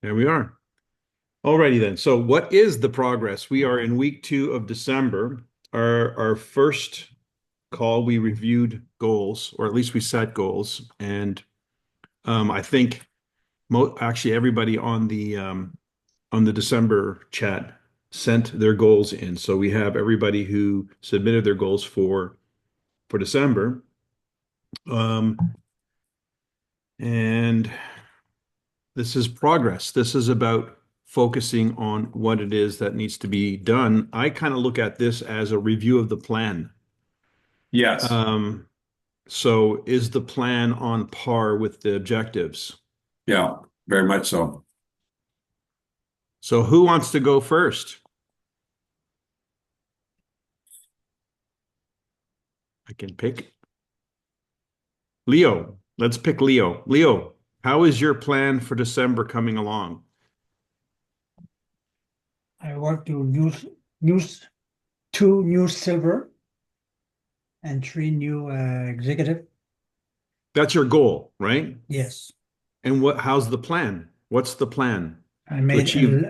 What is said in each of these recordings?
There we are. Alrighty then. So what is the progress? We are in week 2 of December. Our first call, we reviewed goals, or at least we set goals. And I think actually everybody on the December chat sent their goals in. So we have everybody who submitted their goals for December. Um, and this is progress. This is about focusing on what it is that needs to be done. I kind of look at this as a review of the plan. Yes. Um, so is the plan on par with the objectives? Yeah, very much so. So who wants to go first? I can pick Leo. Let's pick Leo. Leo, how is your plan for December coming along? I want to use two new silver and three new executive. That's your goal, right? Yes, And how's the plan? What's the plan I to made achieve?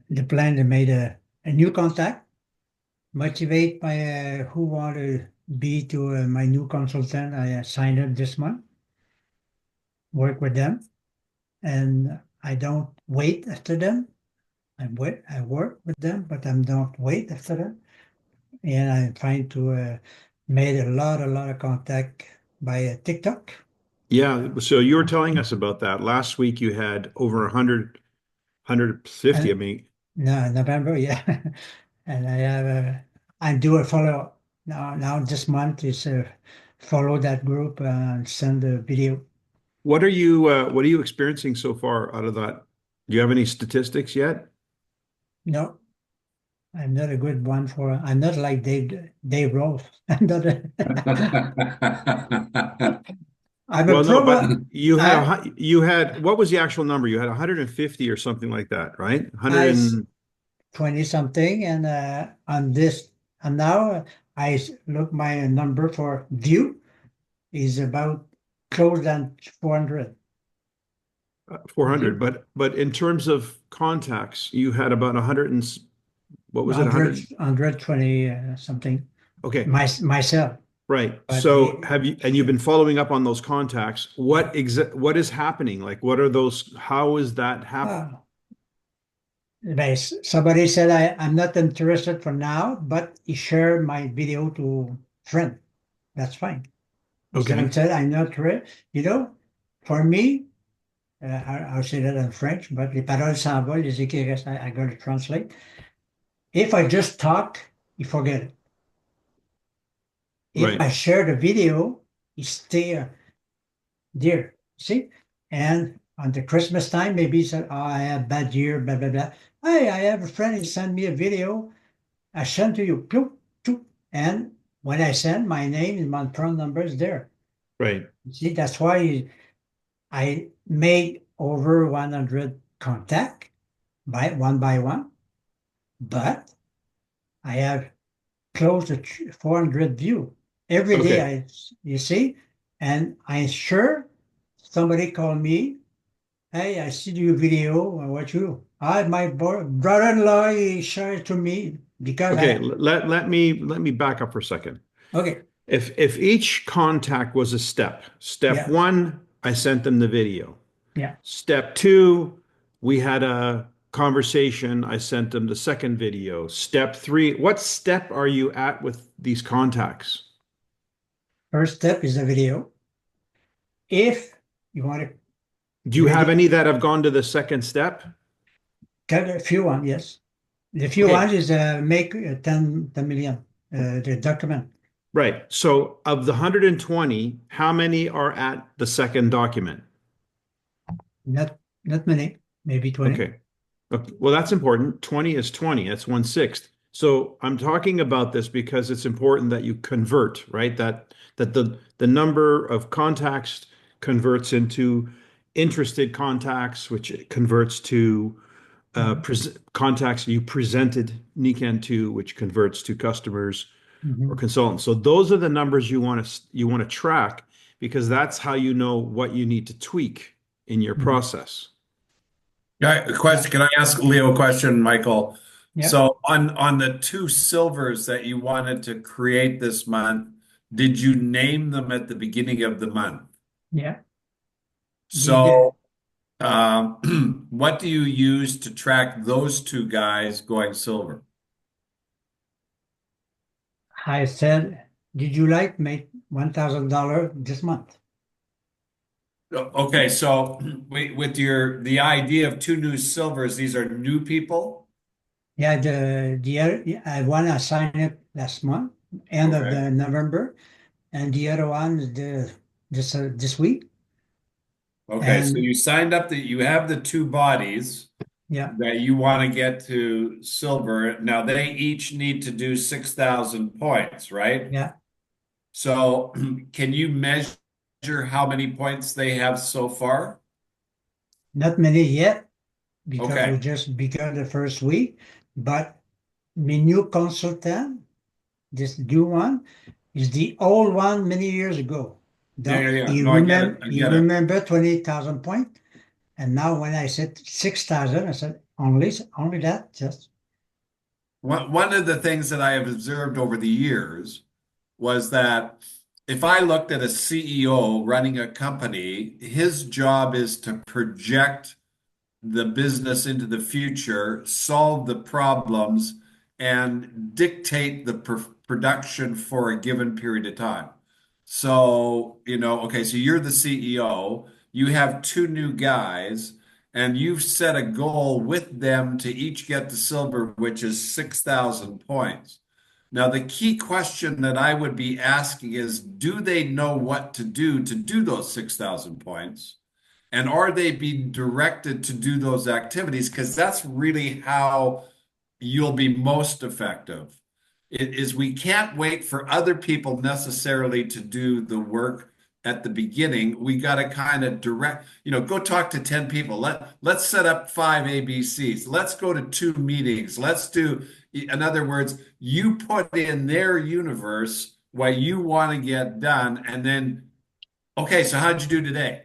the plan. I made a new contact, motivate by who want to be to my new consultant. I signed up this month, work with them, and I don't wait after them. I work with them, but I don't wait after them. And I'm trying to made a lot of contact by TikTok. Yeah, so you were telling us about that. Last week you had over 100, 150. I And mean, no, November, yeah. And I do a follow now this month is follow that group and send a video. what are you experiencing so far out of that? Do you have any statistics yet? No, I'm not a good one for. I'm not like Dave Rose. I'm not. I'm a Well, no, but pro. I you had what was the actual number? You had 150 or something like that, right? 100 I and 20 something, and on this and now look my number for view is about close than 400. View 400, but in terms of contacts, you had about 100 and what was it? 100, 100. 120 something. Okay. Myself, Right. but So you've been following up on those contacts. What is happening? Like, what are those, how is that happening? uh, somebody said I'm not interested for now, but he shared my video to friend. That's fine. Someone Okay. said I'm not ready. For me, I'll say that in French, but les paroles s'envolent, les écrits restent. I got to translate. If I just talk, you forget it. If Right. I share the video, you stay there. See? And on the Christmas time, maybe he said, oh, I have bad year, blah, blah, blah. Hey, I have a friend, he sent me a video. I sent to you. Ploop, ploop. And when I send, my name and my phone number is there. Right. See, that's why I made over 100 contact by one, but I have close to 400 view every day. Okay. You see, and I'm sure somebody called me. Hey, I see your video. What you? My brother-in-law he shared to me because Okay. I. Let me back up for a second. Okay, If each contact was a step yeah, one, I sent them the video. yeah. Step two, we had a conversation. I sent them the second video. Step three, what step are you at with these contacts? First step is the video. If you want to Do you have really any that have gone to the second step? cut a few one, yes. The few Okay, ones is make 10 million the document. right. So of the 120, how many are at the second document? Not many, maybe 20. Okay. Okay. Well, that's important. 20 is 20. That's 1/6. So I'm talking about this because it's important that you convert, right? That the number of contacts converts into interested contacts, which converts to Mhm. contacts you presented Nikan to, which converts to customers or Mhm. consultants. So those are the numbers you want to track because that's how you know what you need to tweak in your Mhm. process. Yeah, a Yeah, question. Can I ask Leo a question, Michael? yeah, So on the two silvers that you wanted to create this month, did you name them at the beginning of the month? yeah. We did. So what do you use to track those two guys going silver? I said, did you like make $1,000 this month? Okay, so with your the idea of two new silvers, these are new people. Yeah, I one I signed it last month, end of Okay. the November, and the other one is this week. Okay, so And you signed up that you have the two bodies yeah, that you want to get to silver. Now they each need to do 6,000 points, right? yeah, So can you measure how many points they have so far? not many yet because we Okay. just begun the first week. But my new consultant, this new one, is the old one many years ago. Yeah, Don't yeah, yeah. he No, I get it. remember? I He get it. remember 28,000 points, and now when I said 6,000, I said only that. Just One of the things that I have observed over the years was that if I looked at a CEO running a company, his job is to project the business into the future, solve the problems, and dictate the production for a given period of time. So, okay, so you're the CEO, you have two new guys, and you've set a goal with them to each get to silver, which is 6,000 points. Now, the key question that I would be asking is, do they know what to do those 6,000 points? And are they being directed to do those activities? Because that's really how you'll be most effective. It is we can't wait for other people necessarily to do the work at the beginning. We got to kind of direct, go talk to 10 people. Let's set up five ABCs. Let's go to two meetings. Let's do, in other words, you put in their universe what you want to get done. And then, okay, so how'd you do today?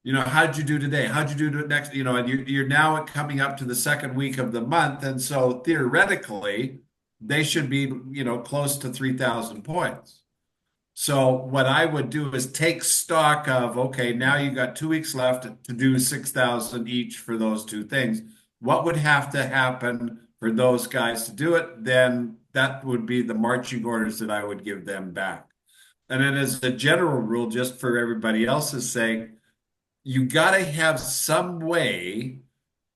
How'd you do today? How'd you do next? And you're now coming up to the second week of the month. And so theoretically, they should be, close to 3,000 points. So what I would do is take stock of, okay, now you got 2 weeks left to do 6,000 each for those two things. What would have to happen for those guys to do it? Then that would be the marching orders that I would give them back. And then as a general rule, just for everybody else's sake, you got to have some way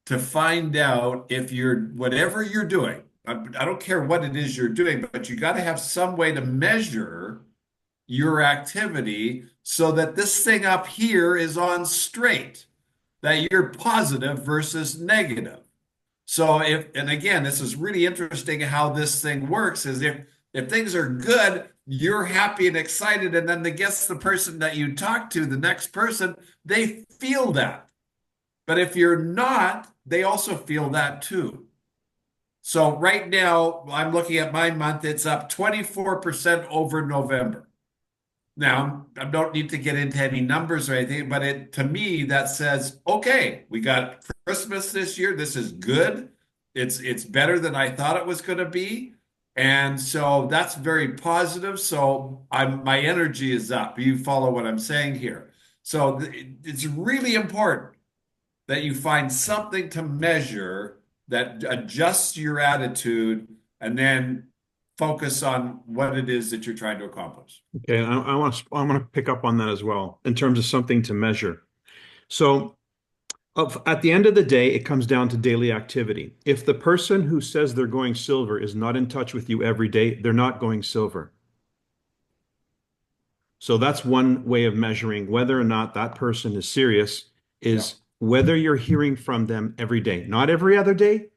to find out if you're whatever you're doing. I don't care what it is you're doing, but you got to have some way to measure your activity so that this thing up here is on straight, that you're positive versus negative. So and again, this is really interesting how this thing works is if things are good, you're happy and excited, and then the person that you talk to, the next person, they feel that. But if you're not, they also feel that too. So right now, I'm looking at my month, it's up 24% over November. Now, I don't need to get into any numbers or anything, but to me that says, okay, we got Christmas this year. This is good. It's better than I thought it was going to be. And so that's very positive. So my energy is up. You follow what I'm saying here. So it's really important that you find something to measure that adjusts your attitude and then focus on what it is that you're trying to accomplish. Okay, I want to pick up on that as well in terms of something to measure. So at the end of the day, it comes down to daily activity. If the person who says they're going silver is not in touch with you every day, they're not going silver. So that's one way of measuring whether or not that person is serious Yeah. is whether you're hearing from them every day, not every other day,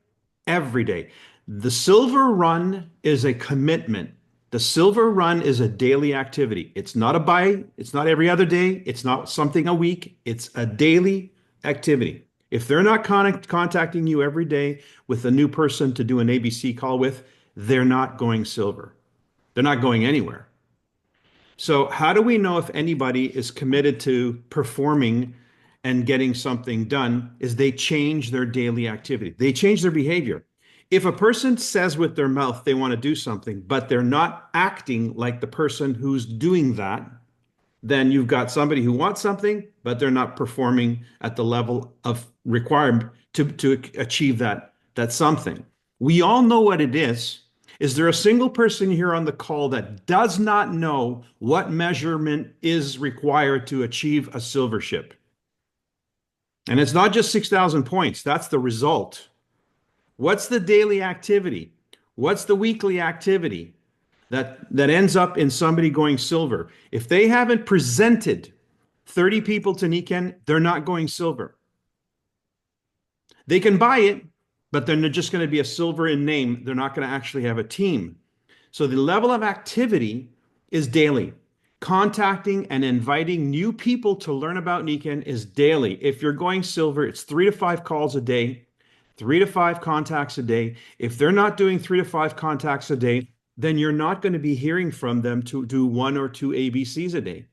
every day. The silver run is a commitment. The silver run is a daily activity. It's not every other day, it's not something a week, it's a daily activity. If they're not contacting you every day with a new person to do an ABC call with, they're not going silver. They're not going anywhere. So, how do we know if anybody is committed to performing and getting something done is they change their daily activity. They change their behavior. If a person says with their mouth they want to do something, but they're not acting like the person who's doing that, then you've got somebody who wants something, but they're not performing at the level of required to achieve that something. We all know what it is. Is there a single person here on the call that does not know what measurement is required to achieve a silver ship? And it's not just 6,000 points, that's the result. What's the daily activity? What's the weekly activity that ends up in somebody going silver? If they haven't presented 30 people to Niken, they're not going silver. They can buy it, but they're just going to be a silver in name. They're not going to actually have a team. So the level of activity is daily. Contacting and inviting new people to learn about Niken is daily. If you're going silver, it's 3 to 5 calls a day, 3 to 5 contacts a day. If they're not doing 3 to 5 contacts a day, then you're not going to be hearing from them to do 1 or 2 ABCs a day.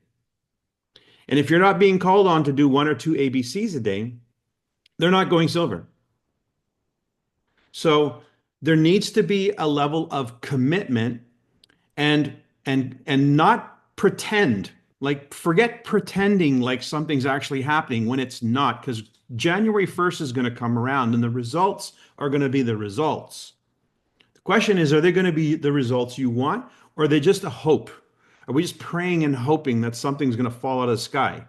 And if you're not being called on to do 1 or 2 ABCs a day, they're not going silver. So there needs to be a level of commitment and not pretend. Like forget pretending like something's actually happening when it's not, because January 1st is going to come around and the results are going to be the results. The question is, are they going to be the results you want, or are they just a hope? Are we just praying and hoping that something's going to fall out of the sky?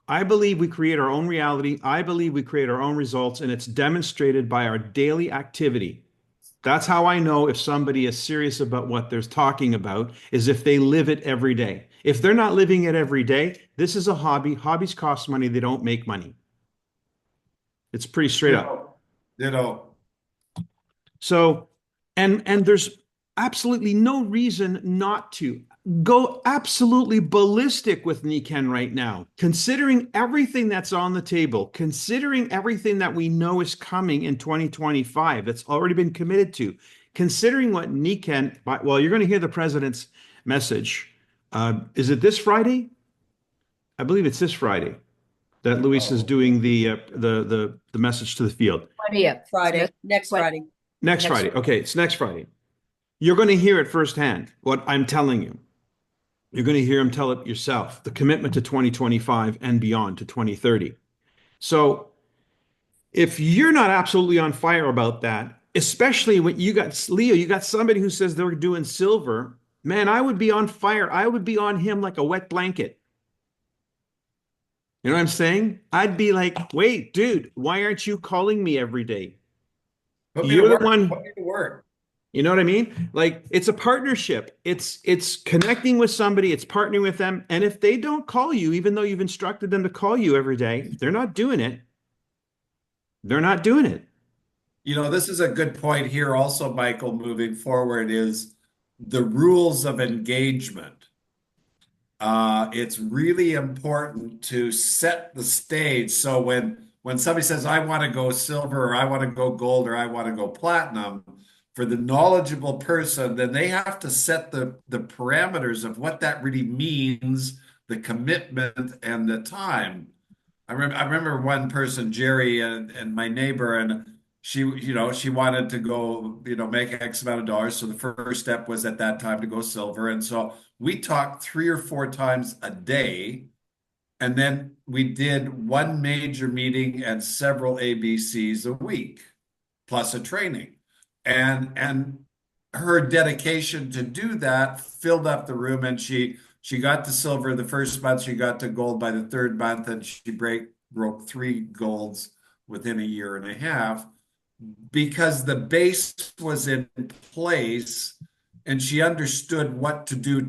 I believe we create our own reality. I believe we create our own results, and it's demonstrated by our daily activity. That's how I know if somebody is serious about what they're talking about, is if they live it every day. If they're not living it every day, this is a hobby. Hobbies cost money. They don't make money. It's pretty straight up. Ditto. So, and there's absolutely no reason not to go absolutely ballistic with Niken right now, considering everything that's on the table, considering everything that we know is coming in 2025 that's already been committed to, considering what Niken, well, you're going to hear the president's message. Is it this Friday? I believe it's this Friday that Luis is doing the message to the field. 20th. Friday, next Friday. Next Friday. Okay, it's next Friday. You're going to hear it firsthand, what I'm telling you. You're going to hear him tell it yourself, the commitment to 2025 and beyond to 2030. So if you're not absolutely on fire about that, especially when you got Leo, you got somebody who says they're doing silver, man, I would be on fire. I would be on him like a wet blanket. You know what I'm saying? I'd be like, wait, dude, why aren't you calling me every day? Put me to You're the work. one. Put me to work. You know what I mean? Like it's a partnership. It's connecting with somebody, it's partnering with them. And if they don't call you, even though you've instructed them to call you every day, they're not doing it. They're not doing it. You know, this is a good point here also, Michael, moving forward is the rules of engagement. It's really important to set the stage. So when somebody says, I want to go silver or I want to go gold or I want to go platinum, for the knowledgeable person, then they have to set the parameters of what that really means, the commitment and the time. I remember one person, Jerry, and my neighbor, and she wanted to go, make X amount of dollars. So the first step was at that time to go silver. And so we talked 3 or 4 times a day. And then we did one major meeting and several ABCs a week, plus a training. And her dedication to do that filled up the room, and she got to silver the first month, she got to gold by the third month, and she broke 3 golds within a year and a half because the base was in place and she understood what to do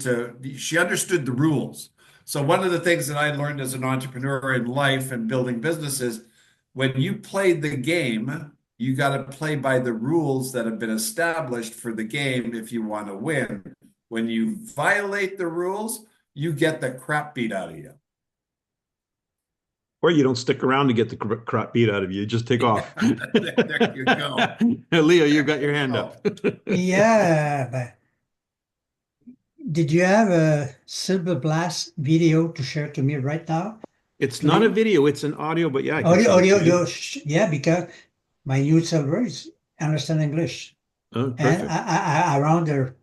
she understood the rules. So one of the things that I learned as an entrepreneur in life and building businesses, when you play the game, you got to play by the rules that have been established for the game if you want to win. When you violate the rules, you get the crap beat out of you. Or you don't stick around to get the crap beat out of you. You just take off. There you go. Leo, you've got your hand up. Yeah, but did you have a Silver Blast video to share to me right now? It's not a Please. video, it's an audio, but yeah, I can Audio, send it audio, to you. audio, yeah, because my new silver is understand English. Oh, And perfect. I around there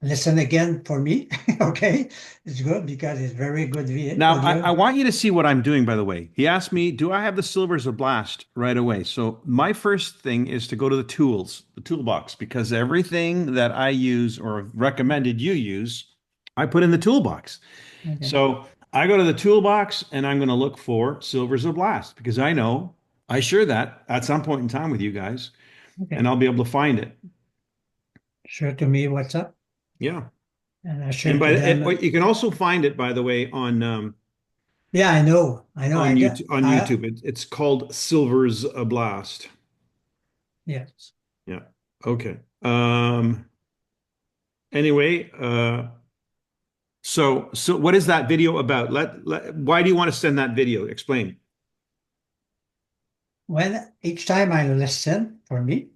listen again for me. Okay. It's good because it's very good Now, I audio. want you to see what I'm doing, by the way. He asked me, do I have the silvers of blast right away? So my first thing is to go to the tools, the toolbox, because everything that I use or recommended you use, I put in the toolbox. Okay. So I go to the toolbox and I'm going to look for silvers of blast because I know I share that at some point in time with you guys and Okay. I'll be able to find it. Share to me what's up. Yeah. And I share And to them. you can also find it, by the way, Yeah, I know. I know. I got, YouTube. On YouTube, it's called Silver's a Blast. yes. Yeah. Okay. Anyway, so what is that video about? Why do you want to send that video? Explain. When each time I listen for me,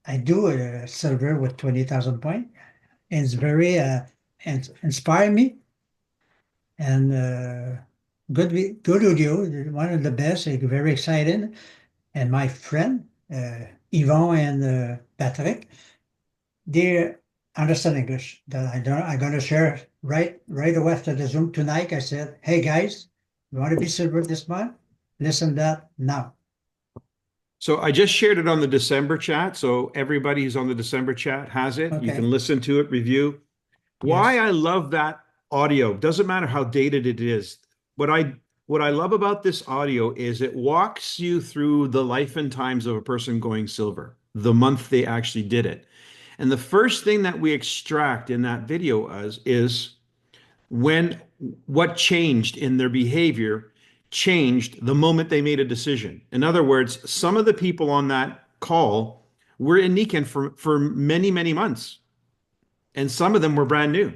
I do a silver with 20,000 points. And it's very inspire me and good audio, one of the best, very exciting. And my friend, Yvon and Patrick, they understand English. That I'm gonna share right away after the Zoom tonight. I said, hey guys, you want to be silver this month? Listen that now. So I just shared it on the December chat. So everybody who's on the December chat has it. You can Okay. listen to it, review. Why Yes. I love that audio, doesn't matter how dated it is. What I what I love about this audio is it walks you through the life and times of a person going silver, the month they actually did it. And the first thing that we extract in that video is when what changed in their behavior changed the moment they made a decision. In other words, some of the people on that call were in Nikken for many, many months, and some of them were brand new.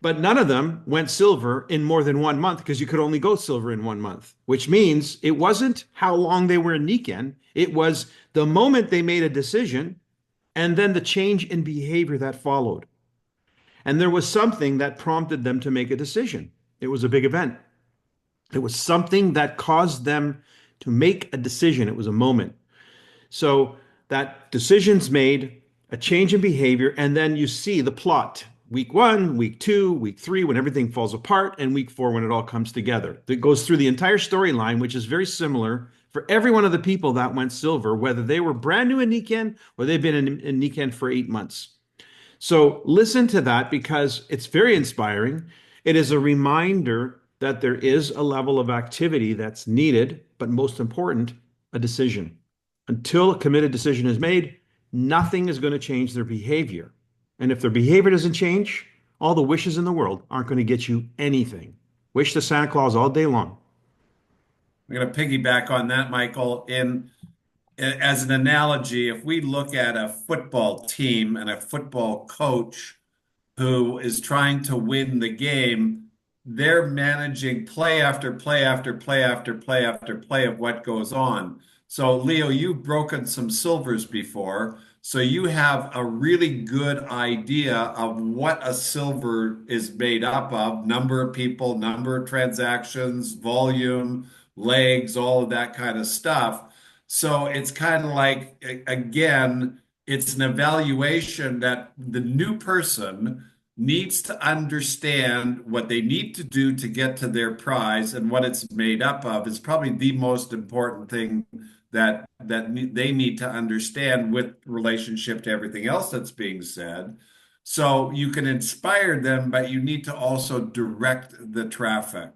But none of them went silver in more than 1 month because you could only go silver in 1 month, which means it wasn't how long they were in Nikken. It was the moment they made a decision and then the change in behavior that followed. And there was something that prompted them to make a decision. It was a big event. It was something that caused them to make a decision. It was a moment. So that decision's made, a change in behavior, and then you see the plot. Week 1, week 2, week 3, when everything falls apart, and week 4, when it all comes together. It goes through the entire storyline, which is very similar for every one of the people that went silver, whether they were brand new in Nikken or they've been in Nikken for 8 months. So listen to that because it's very inspiring. It is a reminder that there is a level of activity that's needed, but most important, a decision. Until a committed decision is made, nothing is going to change their behavior. And if their behavior doesn't change, all the wishes in the world aren't going to get you anything. Wish to Santa Claus all day long. I'm going to piggyback on that, Michael. As an analogy, if we look at a football team and a football coach who is trying to win the game, they're managing play after play after play after play after play of what goes on. So, Leo, you've broken some silvers before. So you have a really good idea of what a silver is made up of, number of people, number of transactions, volume, legs, all of that kind of stuff. So it's kind of like, again, it's an evaluation that the new person needs to understand what they need to do to get to their prize and what it's made up of is probably the most important thing that they need to understand with relationship to everything else that's being said. So you can inspire them, but you need to also direct the traffic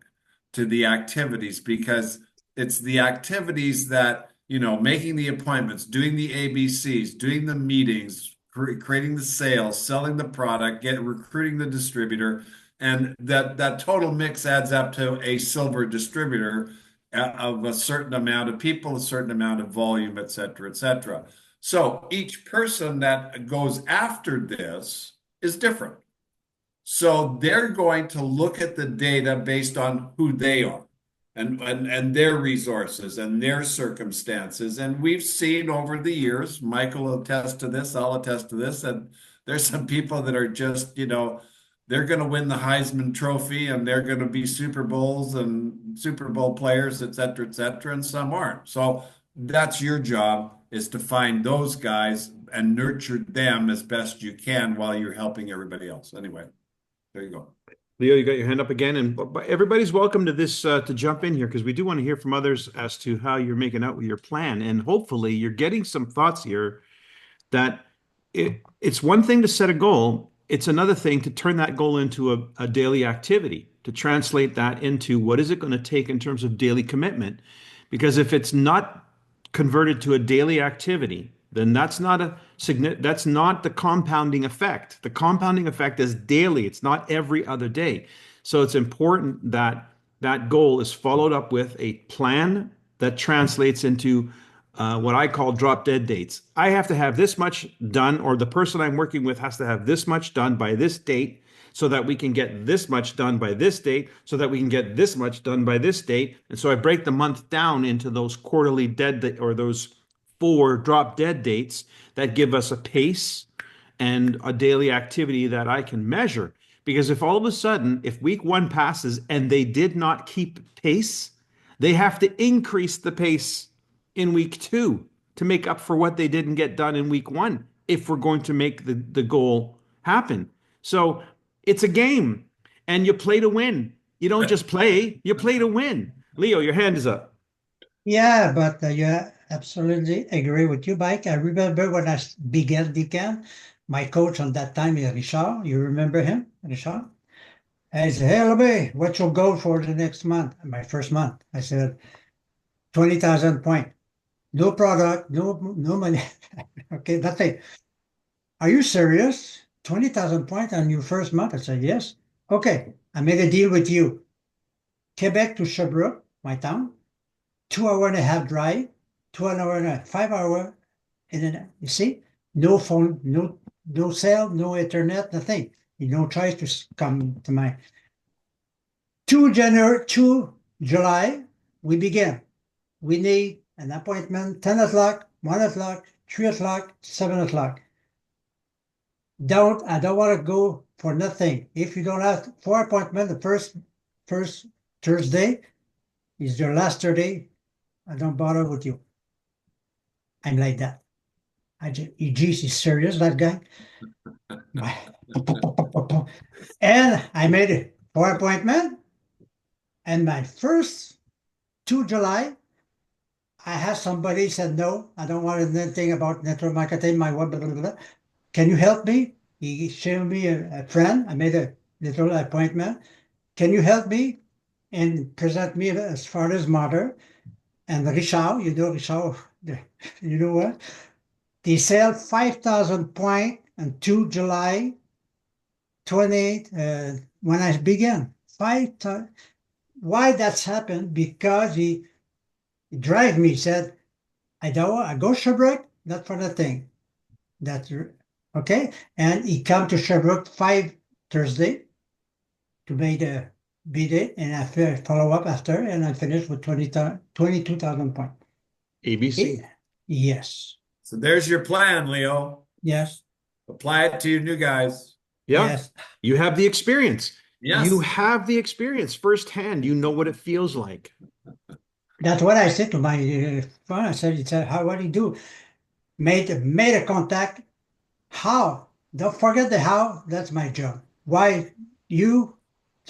to the activities because it's the activities that, making the appointments, doing the ABCs, doing the meetings, creating the sales, selling the product, recruiting the distributor, and that total mix adds up to a silver distributor of a certain amount of people, a certain amount of volume, et cetera, et cetera. So each person that goes after this is different. So they're going to look at the data based on who they are and their resources and their circumstances. And we've seen over the years, Michael will attest to this, I'll attest to this, and there's some people that are just, they're going to win the Heisman Trophy and they're going to be Super Bowls and Super Bowl players, et cetera, and some aren't. So that's your job is to find those guys and nurture them as best you can while you're helping everybody else. Anyway, there you go. Leo, you got your hand up again, and everybody's welcome to this to jump in here because we do want to hear from others as to how you're making out with your plan, and hopefully you're getting some thoughts here that it's one thing to set a goal, it's another thing to turn that goal into a daily activity, to translate that into what is it going to take in terms of daily commitment. Because if it's not converted to a daily activity, then that's not the compounding effect. The compounding effect is daily. It's not every other day. So it's important that that goal is followed up with a plan that translates into what I call drop dead dates. I have to have this much done, or the person I'm working with has to have this much done by this date, so that we can get this much done by this date, so that we can get this much done by this date. And so I break the month down into those quarterly or those 4 drop dead dates that give us a pace and a daily activity that I can measure. Because if all of a sudden, if week 1 passes and they did not keep pace, they have to increase the pace in week 2 to make up for what they didn't get done in week 1 if we're going to make the goal happen. So it's a game and you play to win. You don't just play, you play to win. Leo, your hand is up. Yeah, but yeah, absolutely agree with you, Mike. I remember when began Decan, my coach on that time is Richard. You remember him, Richard? And he said, "Hey, Lebe, what's your goal for the next month?" My first month. I said, 20,000 points. No product, no money. Okay, nothing. Are you serious? 20,000 points on your first month? I said, yes. Okay, I made a deal with you. Quebec to Sherbrooke, my town, 2 hour and a half drive, 2 hour and a half, 5 hour, and then you see, no phone, no cell, no internet, nothing. You no choice to come to my 2 July, we begin. We need an appointment 10 o'clock, 1 o'clock, 3 o'clock, 7 o'clock. I don't want to go for nothing. If you don't have 4 appointments, the first Thursday is your last Thursday. I don't bother with you. I'm like that. Geez, he's serious, that guy. And I made it 4 appointments. And my first 2 July, I had somebody said, no, I don't want anything about network marketing, my web, blah, blah, blah. Can you help me? He showed me a friend. I made a little appointment. Can you help me and present me as far as mother? And Richard, Richard, you know what? They sell 5,000 points on 2 July 28 when I began. 5,000. Why that's happened? Because he drive me, said, I don't I go Sherbrooke, not for nothing. That's okay. And he come to Sherbrooke 5 Thursday to make the beat it, and I follow up after, and I finished with 22,000 points. ABC. Yes, So there's your plan, Leo. yes, Apply it to your new guys. Yeah, yes. you have the experience. You Yes. have the experience firsthand. You know what it feels like. That's what I said to my friend. I said, "It's how what do you do? Made a contact. How? Don't forget the how. That's my job. Why you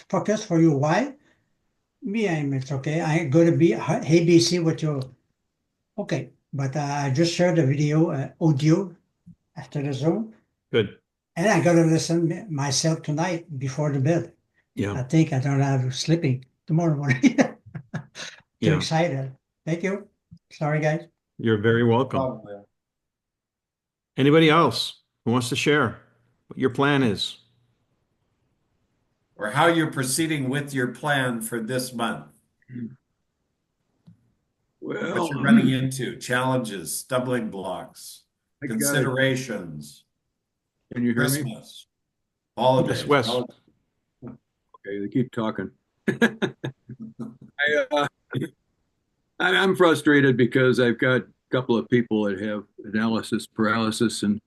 focus for your why? Me, it's okay. I'm going to be ABC with your okay. But I just shared the video audio after the Zoom, Good. and I got to listen myself tonight before the bed. Yeah. I think I don't have sleeping tomorrow morning. Too Yeah. excited. Thank you. Sorry, guys. You're very welcome. Probably. Anybody else who wants to share what your plan is? Or how you're proceeding with your plan for this month. What Well, you're running into, challenges, stumbling blocks, I got it. considerations, Can you hear me? Christmas, Yes, holidays. Wes. Okay, they keep talking. I, I'm frustrated because I've got a couple of people that have analysis paralysis, and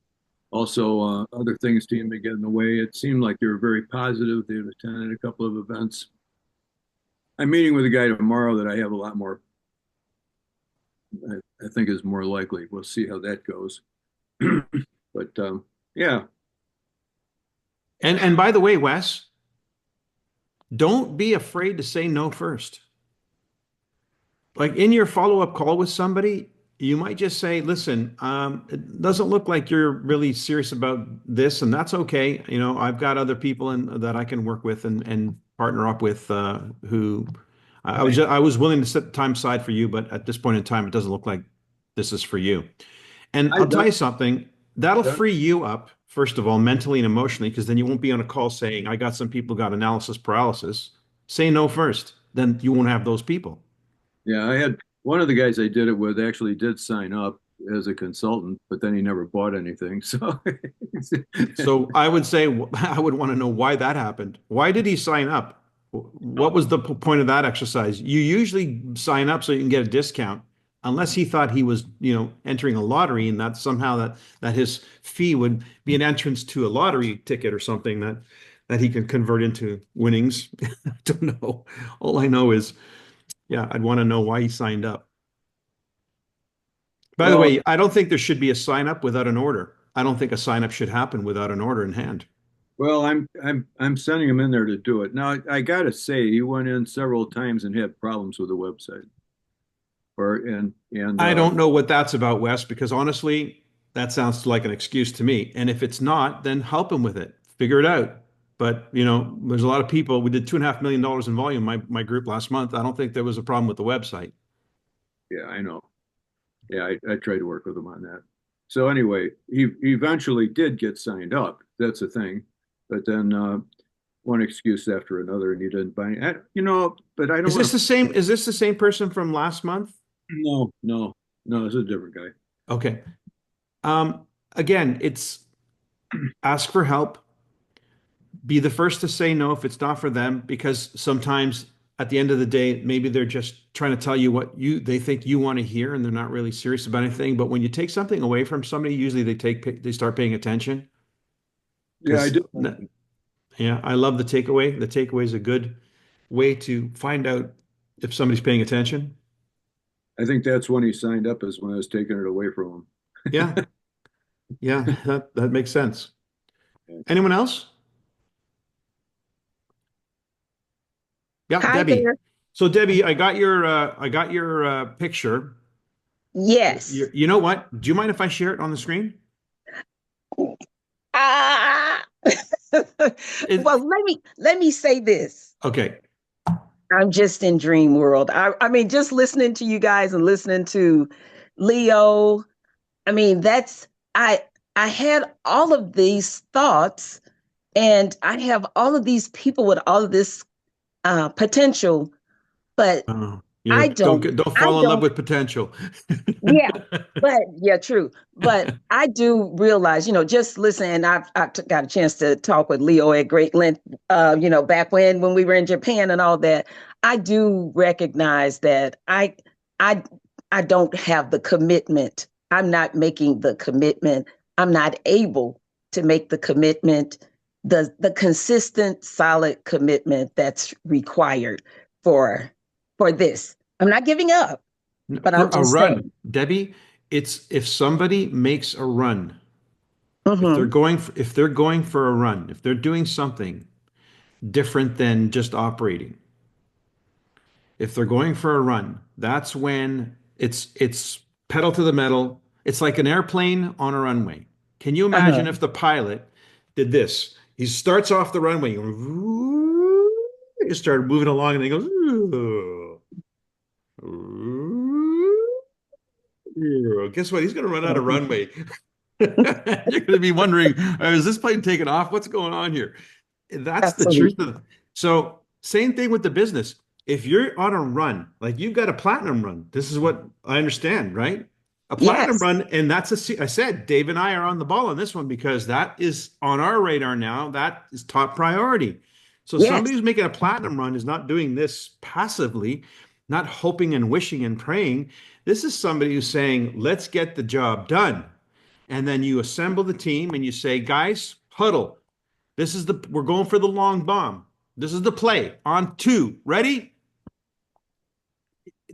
Also, other things seemed to get in the way. It seemed like they were very positive. They've attended a couple of events. I'm meeting with a guy tomorrow that I have a lot more, I think is more likely. We'll see how that goes. But yeah, And by the way, Wes, don't be afraid to say no first. Like in your follow-up call with somebody, you might just say, listen, it doesn't look like you're really serious about this, and that's okay. You know, I've got other people that I can work with and partner up with who Right. I was willing to set time aside for you, but at this point in time, it doesn't look like this is for you. And I'll I've tell done, you something, that'll done. free you up, first of all, mentally and emotionally, because then you won't be on a call saying, I got some people got analysis paralysis. Say no first, then you won't have those people. Yeah, I had one of the guys I did it with actually did sign up as a consultant, but then he never bought anything. So So I would say I would want to know why that happened. Why did he sign up? What was the point of that exercise? You usually sign up so you can get a discount, unless he thought he was, entering a lottery and that somehow that his fee would be an entrance to a lottery ticket or something that he can convert into winnings. I don't know. All I know is, yeah, I'd want to know why he signed up. By the well, way, I don't think there should be a sign up without an order. I don't think a sign up should happen without an order in hand. I'm sending him in there to do it. Now I gotta say he went in several times and had problems with the website. Or and I don't know what that's about, Wes, because honestly, that sounds like an excuse to me. And if it's not, then help him with it. Figure it out. But there's a lot of people. We did $2.5 million in volume, my group last month. I don't think there was a problem with the website. yeah, I know. Yeah, I tried to work with him on that. So anyway, he eventually did get signed up. That's the thing. But then one excuse after another, and he didn't buy any. But I don't Is want this to. the same? Is this the same person from last month? No, no, no. This is a different guy. Okay. Again, it's ask for help. Be the first to say no if it's not for them, because sometimes at the end of the day, maybe they're just trying to tell you what they think you want to hear, and they're not really serious about anything. But when you take something away from somebody, usually they start paying attention. Yeah, I Because did. yeah, I love the takeaway. The takeaway is a good way to find out if somebody's paying attention. I think that's when he signed up, is when I was taking it away from Yeah, yeah, that makes sense. him. Anyone else? Yeah, Hi Debbie. there. So Debbie, I got your picture. Yes. You know what? Do you mind if I share it on the screen? Ah. It, Well, let me say this. okay. I'm just in dream world. I mean, just listening to you guys and listening to Leo. I mean, I I had all of these thoughts, and I have all of these people with all of this potential, but Yeah, I don't I fall in love don't with potential. Yeah, but yeah, true. But I do realize, just listen, and got a chance to talk with Leo at great length, back when we were in Japan and all that. I do recognize that I, I don't have the commitment. I'm not making the commitment. I'm not able to make the commitment, the consistent, solid commitment that's required for for this. I'm not giving up, but For I'm a just run, saying. Debbie, it's if somebody makes a run, Hmm. if they're going for a run, if they're doing something different than just operating, if they're going for a run, that's when it's pedal to the metal. It's like an airplane on a runway. Can you imagine Uh-huh. if the pilot did this? He starts off the runway, he started moving along, and he goes, guess what? He's going to run out of runway. You're going to be wondering, is this plane taking off? What's going on here? That's the truth Absolutely. of it. So, same thing with the business. If you're on a run, like you've got a platinum run, this is what I understand, right? A platinum Yes. run, and I said, Dave and I are on the ball on this one because that is on our radar now. That is top priority. So, somebody Yes. who's making a platinum run is not doing this passively, not hoping and wishing and praying. This is somebody who's saying, let's get the job done. And then you assemble the team and you say, guys, huddle. We're going for the long bomb. This is the play on two. Ready?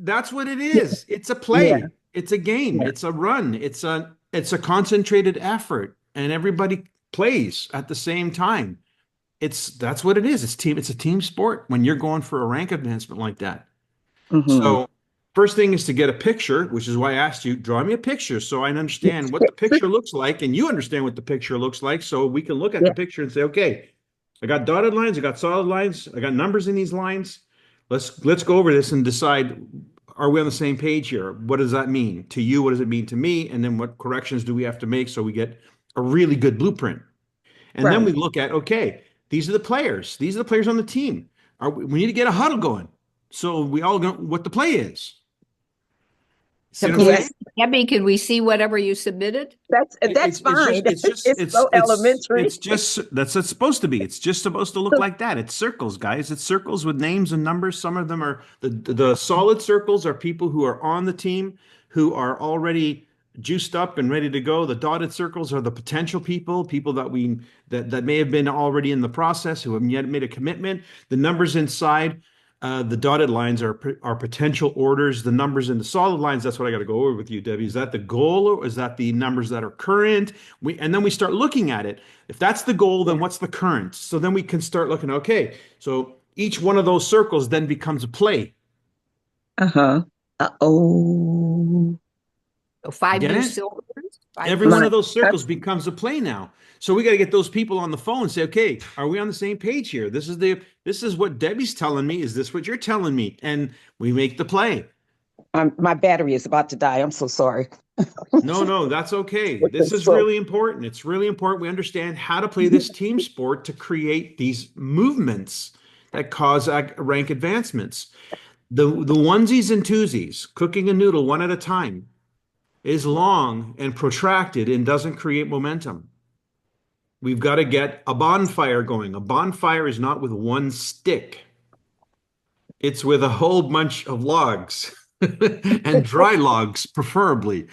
That's what it is. It's a Yeah. play. It's a game. Yeah. It's a run. It's a concentrated effort, and everybody plays at the same time. That's what it is. It's a team sport when you're going for a rank advancement like that. Mm-hmm. So first thing is to get a picture, which is why I asked you, draw me a picture so I understand what the picture looks like, and you understand what the picture looks like, so we can look at the Yeah. picture and say, okay, I got dotted lines, I got solid lines, I got numbers in these lines. Let's go over this and decide, are we on the same page here? What does that mean to you? What does it mean to me? And then what corrections do we have to make so we get a really good blueprint? And then Right. we look at, okay, these are the players. These are the players on the team. We need to get a huddle going so we all know what the play is. See So what I'm can we, saying? Yes, Debbie, can we see whatever you submitted? that's fine. It's so elementary. it's just that's what it's supposed to be. It's just supposed to look like that. It's circles, guys. It's circles with names and numbers. Some of them are the solid circles are people who are on the team who are already juiced up and ready to go. The dotted circles are the potential people that may have been already in the process who haven't yet made a commitment. The numbers inside the dotted lines are potential orders. The numbers in the solid lines, that's what I got to go over with you, Debbie. Is that the goal or is that the numbers that are current? And then we start looking at it. If that's the goal, then what's the current? So then we can start looking, okay, so each one of those circles then becomes a play. Uh-huh. Uh-oh. So 5 Get new it? silvers? Every New one My of those circles that's becomes a play now. So we got to get those people on the phone and say, okay, are we on the same page here? This is what Debbie's telling me. Is this what you're telling me? And we make the play. my battery is about to die. I'm so sorry. No, no, that's okay. With This this is phone. really important. It's really important we understand how to play this team sport to create these movements that cause rank advancements. The onesies and twosies, cooking a noodle one at a time, is long and protracted and doesn't create momentum. We've got to get a bonfire going. A bonfire is not with one stick. It's with a whole bunch of logs and dry logs, preferably.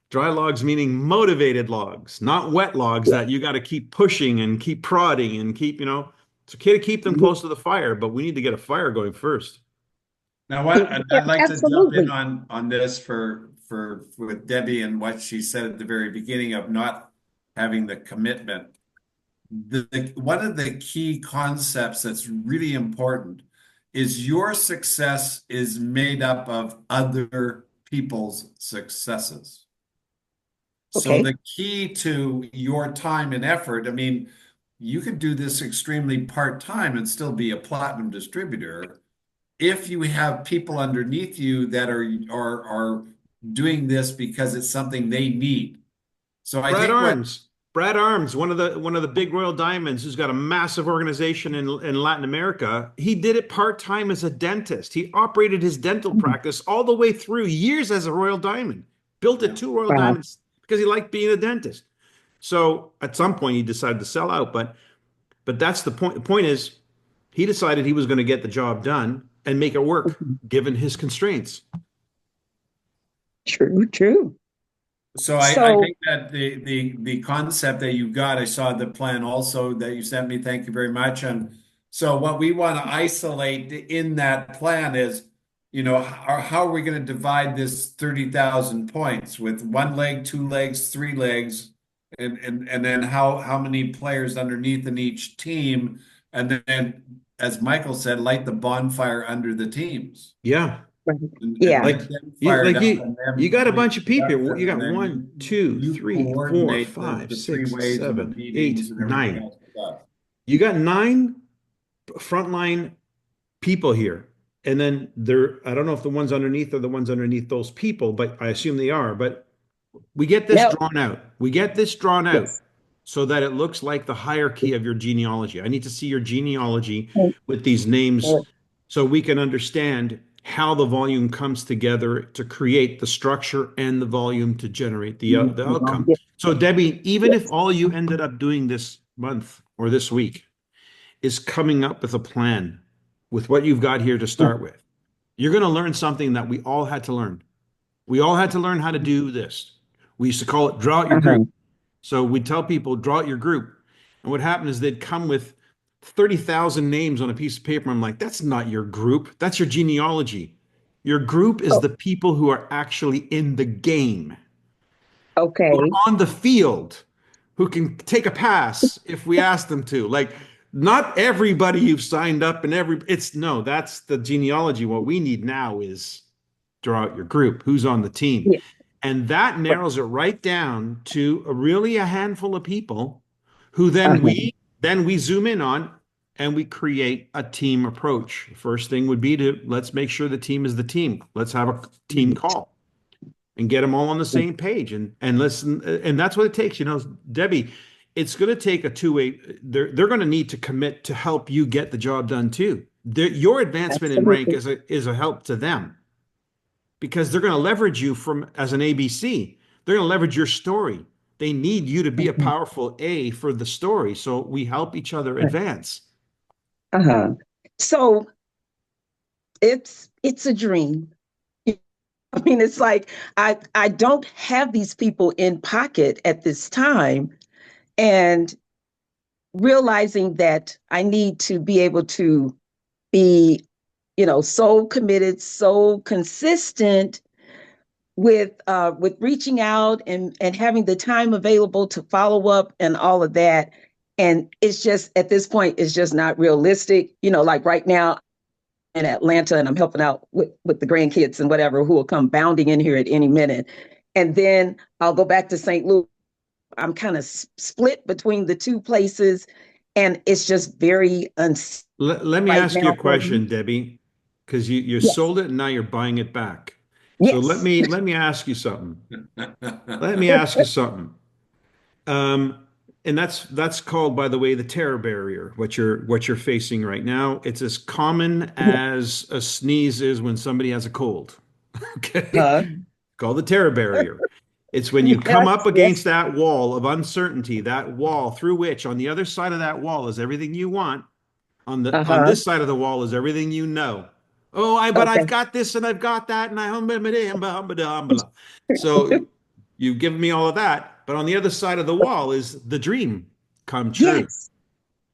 Dry logs meaning motivated logs, not wet logs that you got to keep pushing and keep prodding and it's okay to keep them close to the fire, but we need to get a fire going first. Now, what Yeah, I'd like to jump in absolutely. on this for with Debbie and what she said at the very beginning of not having the commitment. One of the key concepts that's really important is your success is made up of other people's successes. So Okay. the key to your time and effort, I mean, you could do this extremely part-time and still be a platinum distributor if you have people underneath you that are doing this because it's something they need. So I Brad think what Arms. Brad Arms, one of the big Royal Diamonds, who's got a massive organization in Latin America. He did it part-time as a dentist. He operated his dental practice all the way through years as a Royal Diamond. Built it yeah. two Royal Wow. Diamonds because he liked being a dentist. So at some point he decided to sell out, but that's the point. The point is he decided he was going to get the job done and make it work Mhm. given his constraints. True, true. So I So, think that the concept that you got, I saw the plan also that you sent me. Thank you very much. And so what we want to isolate in that plan is, how are we going to divide this 30,000 points with one leg, two legs, three legs, and then how many players underneath in each team, and then as Michael said, light the bonfire under the teams Yeah. and yeah. Like get them you fired like up you and you them got a really bunch of people. You productive, and got then one, two, you three, four, coordinate five, the three six, ways and the seven, eight, meetings and everything nine. else with us. You got nine frontline people here. And then I don't know if the ones underneath are the ones underneath those people, but I assume they are. But we get this Yep. drawn out. We get this drawn out Yes. so that it looks like the hierarchy of your genealogy. I need to see your genealogy with these names so we can understand how the volume comes together to create the structure and the volume to generate the outcome. Yes. So, Debbie, even if Yes. all you ended up doing this month or this week is coming up with a plan with what you've got here to start with, you're going to learn something that we all had to learn. We all had to learn how to do this. We used to call it draw out your Uh-huh. group. So we'd tell people, draw out your group. And what happened is they'd come with 30,000 names on a piece of paper. I'm like, that's not your group. That's your genealogy. Your group is Oh, the people who are actually in the game, who okay. are on the field, who can take a pass if we ask them to. Like, not everybody you've signed up and it's no, that's the genealogy. What we need now is draw out your group, who's on the team. Yeah. And that narrows it right down to really a handful of people who then Uh-huh. we zoom in on and we create a team approach. First thing would be to let's make sure the team is the team. Let's have a team call and get them all on the same page and listen. And that's what it takes. You know, Debbie, it's going to take a two-way. They're going to need to commit to help you get the job done too. Your advancement in rank Absolutely. is a help to them because they're going to leverage you from as an ABC. They're going to leverage your story. They need you to be a Mhm. powerful A for the story. So we help each other Right. advance. Uh-huh. So it's a dream. I mean, it's like I don't have these people in pocket at this time, and realizing that I need to be able to be, so committed, so consistent with reaching out and having the time available to follow up and all of that. And it's just at this point, it's just not realistic. Like right now in Atlanta, and I'm helping out with the grandkids and whatever who will come bounding in here at any minute. And then I'll go back to St. Louis. I'm kind of split between the two places, and it's just very unsafe Let me right ask you a now for me. question, Debbie, because you Yes, sold it and now you're buying it back. So let yes. me let me ask you something. Let me ask you something. Um, and that's called, by the way, the terror barrier, what you're facing right now. It's as common as a sneeze is when somebody has a cold. Okay. Uh, Called the terror barrier. It's when you come up yes, against yes. that wall of uncertainty, that wall through which on the other side of that wall is everything you want. On Uh-huh. this side of the wall is everything you know. Oh, but I've Okay. got this and I've got that and so you've given me all of that, but on the other side of the wall is the dream come true. Yes,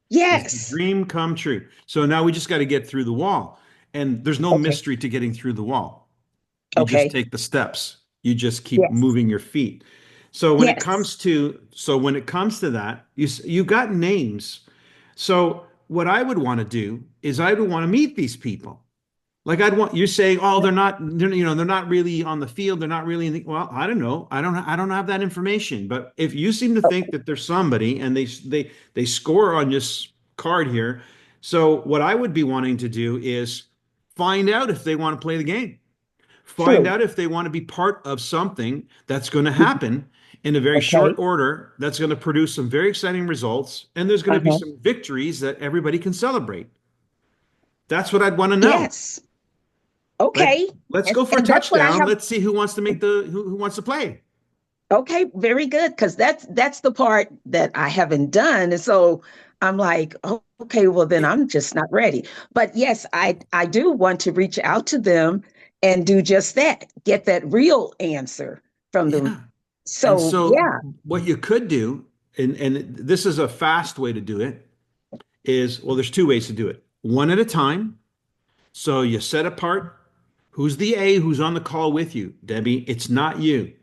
Is the yes. dream come true? So now we just got to get through the wall. And there's no Okay, mystery to getting through the wall. You just okay. take the steps. You just keep Yes, moving your feet. So yes. when it comes to that, you got names. So what I would want to do is I would want to meet these people. Like you're saying, oh, they're not really on the field. They're not really well, I don't know. I don't have that information. But if you seem to think that there's somebody and they score on this card here. So what I would be wanting to do is find out if they want to play the game. Find True. out if they want to be part of something that's going to happen in a very short Okay. order, that's going to produce some very exciting results, and there's going to be Uh-huh. some victories that everybody can celebrate. That's what I'd want to know. Yes. Like, Okay. let's And go for a and that's what I touchdown. have. Let's see who wants to make who wants to play. Okay, very good. Because that's the part that I haven't done. And so I'm like, oh, okay, well then I'm just not ready. But yes, I do want to reach out to them and do just that, get that real answer from them. Yeah. And So so yeah, what you could do, and this is a fast way to do it, is well, there's two ways to do it. One at a time. So you set apart who's the A who's on the call with you, Debbie. It's not you.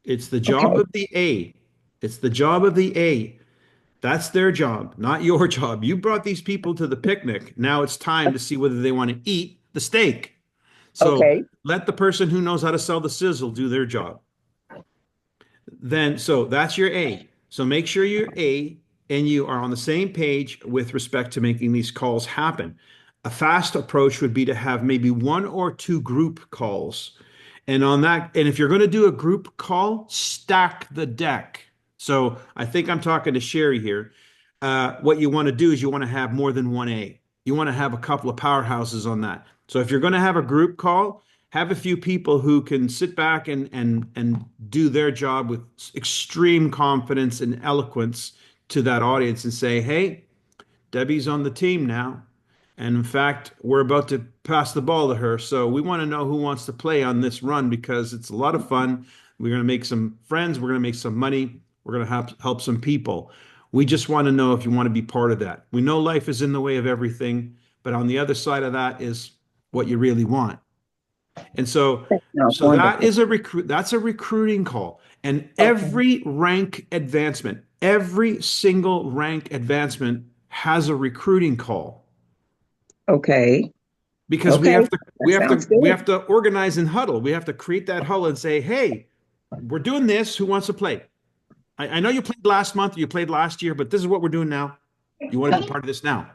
It's the job okay, of the A. It's the job of the A. That's their job, not your job. You brought these people to the picnic. Now it's time to see whether they want to eat the steak. So okay, let the person who knows how to sell the sizzle do their job. So that's your A. So make sure your A and you are on the same page with respect to making these calls happen. A fast approach would be to have maybe one or two group calls. And if you're going to do a group call, stack the deck. So I think I'm talking to Sherry here. What you want to do is you want to have more than one A. You want to have a couple of powerhouses on that. So if you're going to have a group call, have a few people who can sit back and do their job with extreme confidence and eloquence to that audience and say, "Hey, Debbie's on the team now. And in fact, we're about to pass the ball to her. So we want to know who wants to play on this run because it's a lot of fun. We're going to make some friends. We're going to make some money. We're going to help some people. We just want to know if you want to be part of that. We know life is in the way of everything, but on the other side of that is what you really want. And so, That sounds so that wonderful. is that's a recruiting call. And Okay. every single rank advancement has a recruiting call Okay. because Okay. That sounds we good. have to organize and huddle. We have to create that huddle and say, hey, we're doing this. Who wants to play? I know you played last month, you played last year, but this is what we're doing now. You want to be part of this now?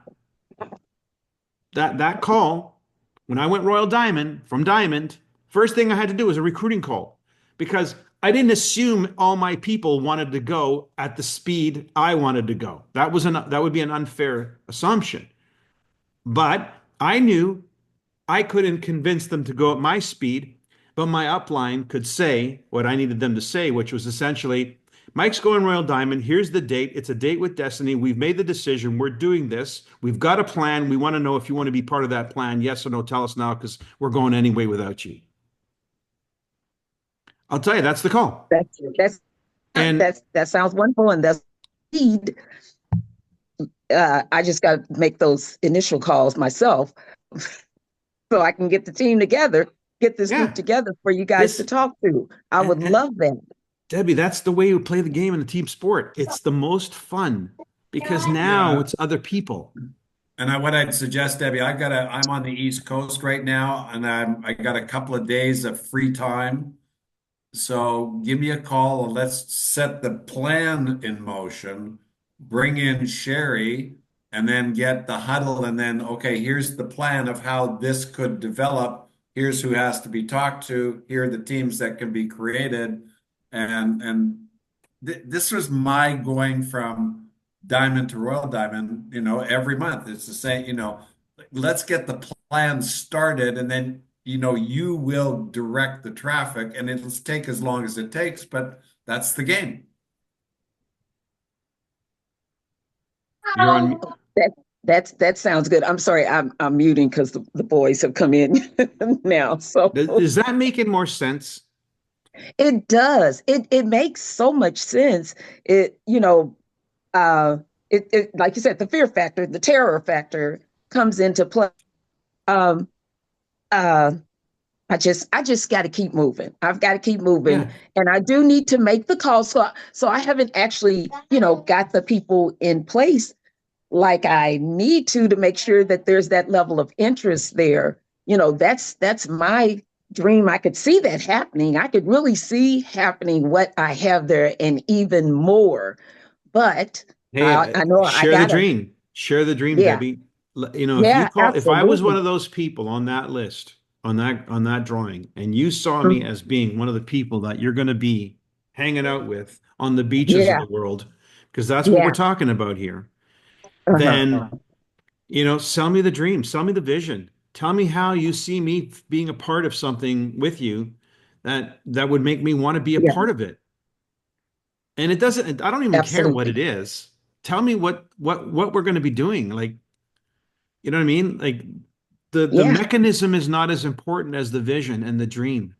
That call, when I went Royal Diamond from Diamond, first thing I had to do was a recruiting call because I didn't assume all my people wanted to go at the speed I wanted to go. That would be an unfair assumption. But I knew I couldn't convince them to go at my speed, but my upline could say what I needed them to say, which was essentially, Mike's going Royal Diamond. Here's the date. It's a date with destiny. We've made the decision. We're doing this. We've got a plan. We want to know if you want to be part of that plan. Yes or no, tell us now because we're going anyway without you. I'll tell you, that's the call. That's And that sounds wonderful, and that's need. I just got to make those initial calls myself so I can get the team together, get this group yeah, together for you guys to this, talk to. I would and love that. Debbie, that's the way you play the game in a team sport. It's the most fun because now Yeah. it's other people. And what I'd suggest, Debbie, I'm on the East Coast right now, and I got a couple of days of free time. So give me a call and let's set the plan in motion. Bring in Sherry and then get the huddle. And then, okay, here's the plan of how this could develop. Here's who has to be talked to. Here are the teams that can be created. And th this was my going from Diamond to Royal Diamond, every month. It's the same, let's get the plan started and then you will direct the traffic and it'll take as long as it takes, but that's the game. You're on. That sounds good. I'm sorry, I'm muting because the boys have come in now. So Does that make it more sense? it does. It makes so much sense. Uh, it like you said, the fear factor, the terror factor comes into play. Um, uh, I just got to keep moving. I've got to keep moving, Yeah. and I do need to make the call. So I haven't actually, got the people in place like I need to make sure that there's that level of interest there. That's my dream. I could see that happening. I could really see happening what I have there and even more. But Hey, I know I share the gotta, dream. Share the dream, yeah, Debbie. yeah, If I was one absolutely. of those people on that list, on that drawing, and you saw me Mhm. as being one of the people that you're going to be hanging out with on the beaches of Yeah, the world, because that's what we're yeah. talking about here, Uh-huh. then, sell me the dream, sell me the vision. Tell me how you see me being a part of something with you that would make me want to be a Yeah, part of it. And it doesn't, I don't even care what absolutely. it is. Tell me what we're going to be doing. Like, you know what I mean? Like the Yeah. mechanism is not as important as the vision and the dream.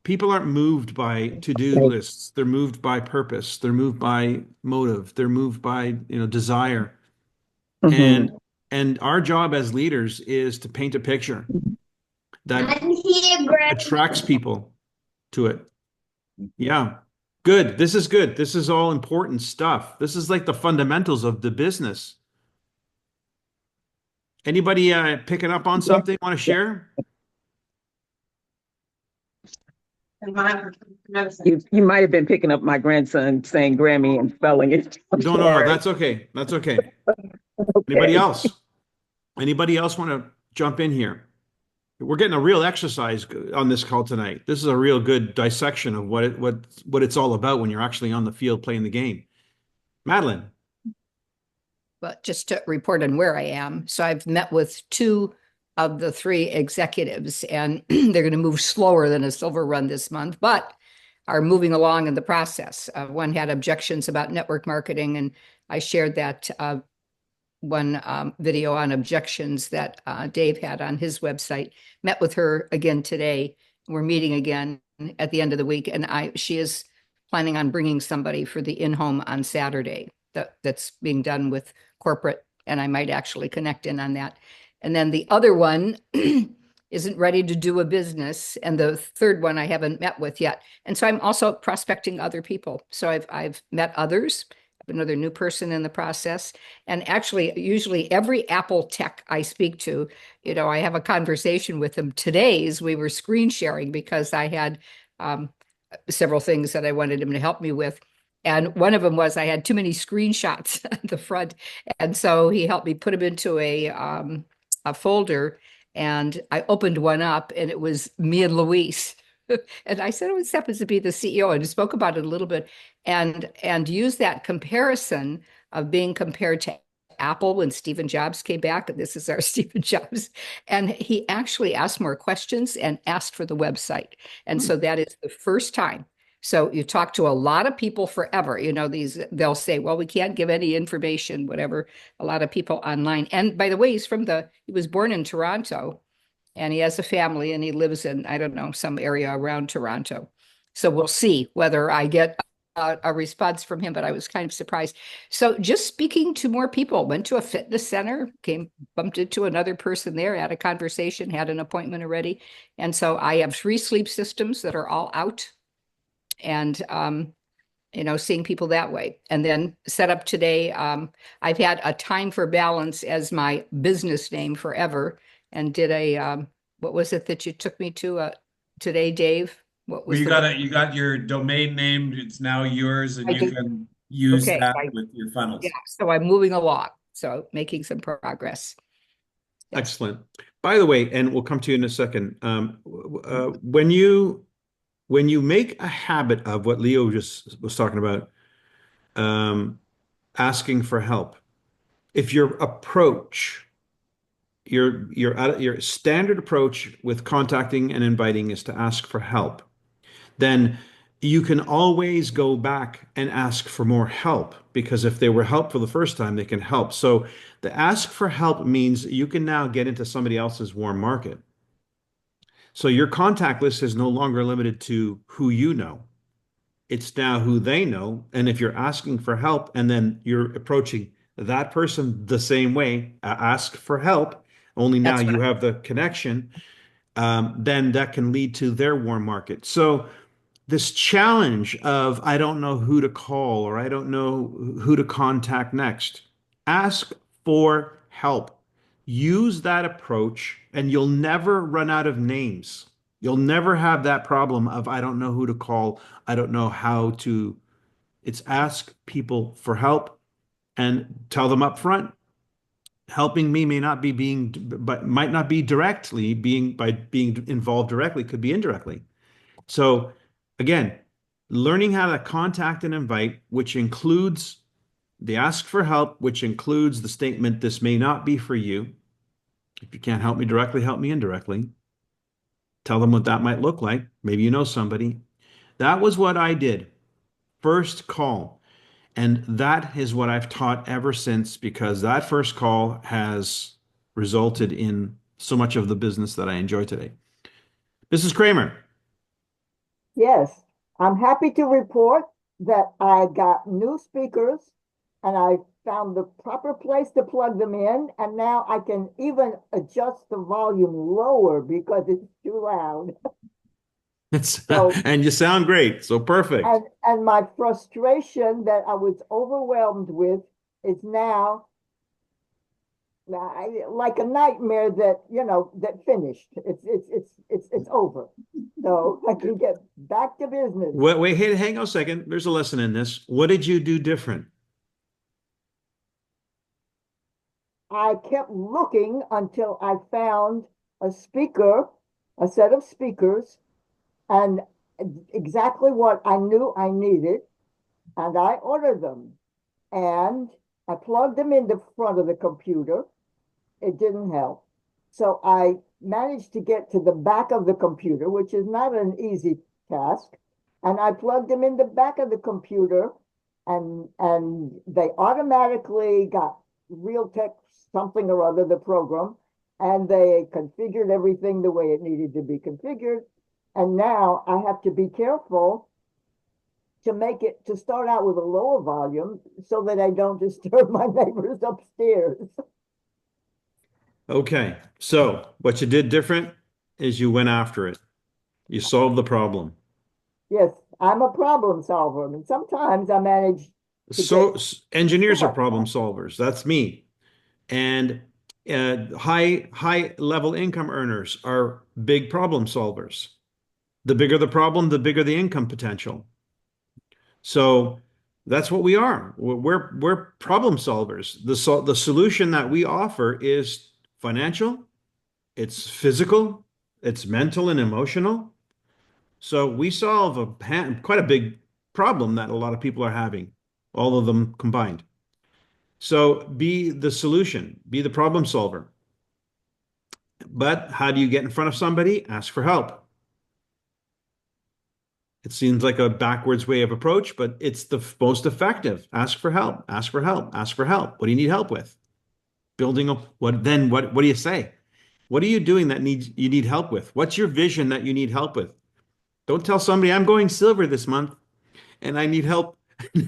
People aren't moved by to-do Right. lists. They're moved by purpose. They're moved by motive. They're moved by, desire. And Hmm. and our job as leaders is to paint a picture that I'm here, Grandma. attracts people to it. Yeah. Good. This is good. This is all important stuff. This is like the fundamentals of the business. Anybody picking up on Yeah. something want to Yeah. share? You might have been picking up my grandson saying Grammy and spelling it. I'm No, no, no. sorry. That's okay. That's okay. Anybody Okay. else? Anybody else want to jump in here? We're getting a real exercise on this call tonight. This is a real good dissection of what it's all about when you're actually on the field playing the game. Madeline. But just to report on where I am. So I've met with two of the three executives, and they're going to move slower than a silver run this month, but are moving along in the process. One had objections about network marketing, and I shared that one video on objections that Dave had on his website. Met with her again today. We're meeting again at the end of the week, and she is planning on bringing somebody for the in-home on Saturday. That's being done with corporate, and I might actually connect in on that. And then the other one isn't ready to do a business, and the third one I haven't met with yet. And so I'm also prospecting other people. So I've met others, another new person in the process. And actually, usually every Apple tech I speak to, I have a conversation with them. Today's we were screen sharing because I had several things that I wanted him to help me with. And one of them was I had too many screenshots at the front. And so he helped me put them into a folder. And I opened one up and it was me and Luis. And I said, oh, this happens to be the CEO, and spoke about it a little bit and use that comparison of being compared to Apple when Stephen Jobs came back. And this is our Stephen Jobs. And he actually asked more questions and asked for the website. And so that is the first time. So you talk to a lot of people forever, they'll say, well, we can't give any information, whatever, a lot of people online. And by the way, he was born in Toronto, and he has a family, and he lives in, I don't know, some area around Toronto. So we'll see whether I get a response from him, but I was kind of surprised. So just speaking to more people, went to a fitness center, bumped into another person there, had a conversation, had an appointment already. And so I have 3 sleep systems that are all out, and seeing people that way. And then set up today, I've had a Time for Balance as my business name forever, and did what was it that you took me to today, Dave? What was you got your domain name, it's now yours, and you can use that with your funnels. Yeah, so I'm moving along, so making some progress. Yes. Excellent. By the way, and we'll come to you in a second, when you make a habit of what Leo just was talking about, asking for help, if your approach, your standard approach with contacting and inviting is to ask for help, then you can always go back and ask for more help, because if they were helpful the first time, they can help. So the ask for help means you can now get into somebody else's warm market. So your contact list is no longer limited to who you know. It's now who they know. And if you're asking for help and then you're approaching that person the same way, ask for help, only now you have the connection, then that can lead to their warm market. So this challenge of, I don't know who to call, or I don't know who to contact next, ask for help. Use that approach and you'll never run out of names. You'll never have that problem of, I don't know who to call, I don't know how to. It's ask people for help and tell them up front. Helping me may not be but might not be directly by being involved directly, could be indirectly. So again, learning how to contact and invite, which includes the ask for help, which includes the statement, this may not be for you. If you can't help me directly, help me indirectly. Tell them what that might look like. Maybe you know somebody. That was what I did. First call. And that is what I've taught ever since, because that first call has resulted in so much of the business that I enjoy today. Mrs. Kramer. Yes, I'm happy to report that I got new speakers and I found the proper place to plug them in. And now I can even adjust the volume lower because it's too loud. And you sound great. So perfect. And my frustration that I was overwhelmed with is now like a nightmare that, that finished. It's over. So I can get back to business. Wait, hang on a second. There's a lesson in this. What did you do different? I kept looking until I found a set of speakers, and exactly what I knew I needed. And I ordered them. And I plugged them in the front of the computer. It didn't help. So I managed to get to the back of the computer, which is not an easy task. And I plugged them in the back of the computer, and they automatically got Realtek something or other, the program, and they configured everything the way it needed to be configured. And now I have to be careful to make it to start out with a lower volume so that I don't disturb my neighbors upstairs. Okay, so what you did different is you went after it. You solved the problem. Yes, I'm a problem solver, and sometimes I manage to So get too engineers are much problem done. solvers. That's me. And high level income earners are big problem solvers. The bigger the problem, the bigger the income potential. So that's what we are. We're problem solvers. The solution that we offer is financial, it's physical, it's mental and emotional. So we solve quite a big problem that a lot of people are having, all of them combined. So be the solution, be the problem solver. But how do you get in front of somebody? Ask for help. It seems like a backwards way of approach, but it's the most effective. Ask for help, ask for help, ask for help. What do you need help with? Building up what do you say? What are you doing that you need help with? What's your vision that you need help with? Don't tell somebody I'm going silver this month and I need help.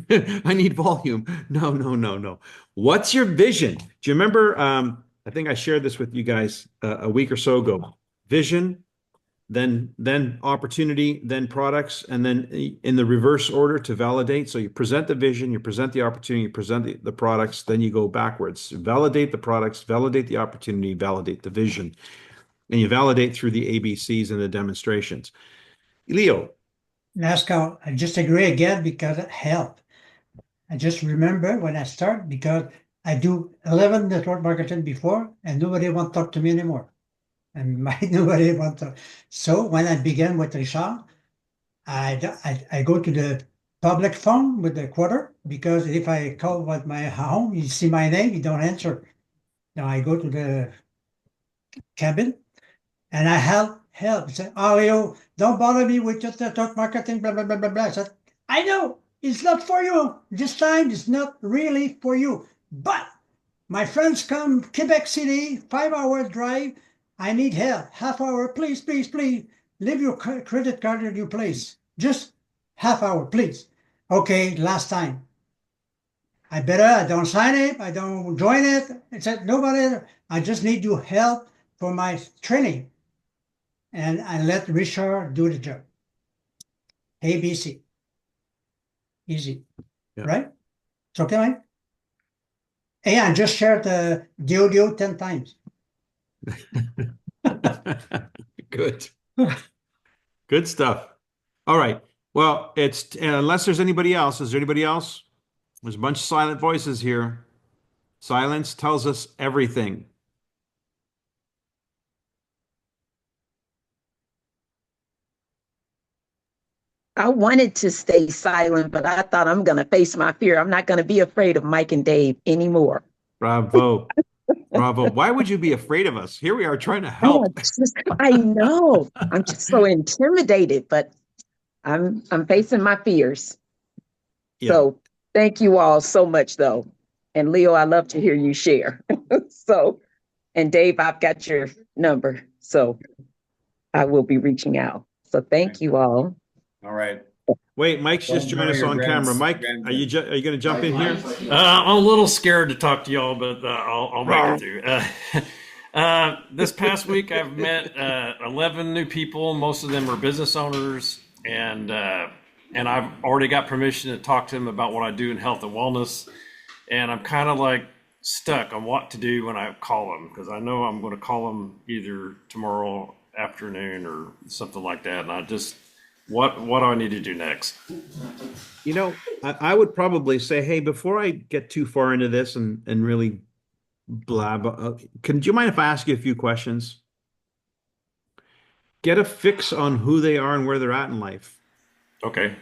I need volume. No, no, no, no. What's your vision? Do you remember? I think I shared this with you guys a week or so ago. Vision, then opportunity, then products, and then in the reverse order to validate. So you present the vision, you present the opportunity, you present the products, then you go backwards. Validate the products, validate the opportunity, validate the vision, and you validate through the ABCs and the demonstrations. Leo, NASCAR, I just agree again because it helped. I just remember when I start because I do 11 network marketing before and nobody want to talk to me anymore. And nobody want to. So when I began with Richard, I go to the public phone with the quarter because if I call with my home, you see my name, you don't answer. Now I go to the cabin and I help. I said, oh, Leo, don't bother me with just the talk marketing, blah, blah, blah, blah, blah. I said, I know it's not for you. This time it's not really for you. But my friends come Quebec City, 5 hour drive. I need help. Half hour, please, please, please. Leave your credit card at your place. Just half hour, please. Okay, last time. I don't sign it. I don't join it. I said, nobody, I just need your help for my training. And I let Richard do the job. ABC. Easy. Yeah. Right? It's okay, Mike? Hey, I just shared the audio 10 times. good, good stuff. All right. Well, it's unless there's anybody else. Is there anybody else? There's a bunch of silent voices here. Silence tells us everything. I wanted to stay silent, but I thought I'm going to face my fear. I'm not going to be afraid of Mike and Dave anymore. Bravo. Bravo. Why would you be afraid of us? Here we are trying to Oh, help. I know. I'm just so intimidated, but I'm facing my fears. Yeah. So thank you all so much, though. And Leo, I love to hear you share. So, and Dave, I've got your number, so I will be reaching out. So thank you all. All right. Wait, Mike's just joined us on camera. Mike, are you going to jump in here? I'm a little scared to talk to y'all, but I'll make it through. This past week, I've met 11 new people. Most of them are business owners, and I've already got permission to talk to them about what I do in health and wellness. And I'm kind of like stuck on what to do when I call them, because I know I'm going to call them either tomorrow afternoon or something like that. And I just, what do I need to do next? You know, I would probably say, hey, before I get too far into this and really blab, do you mind if I ask you a few questions? Get a fix on who they are and where they're at in life. Okay.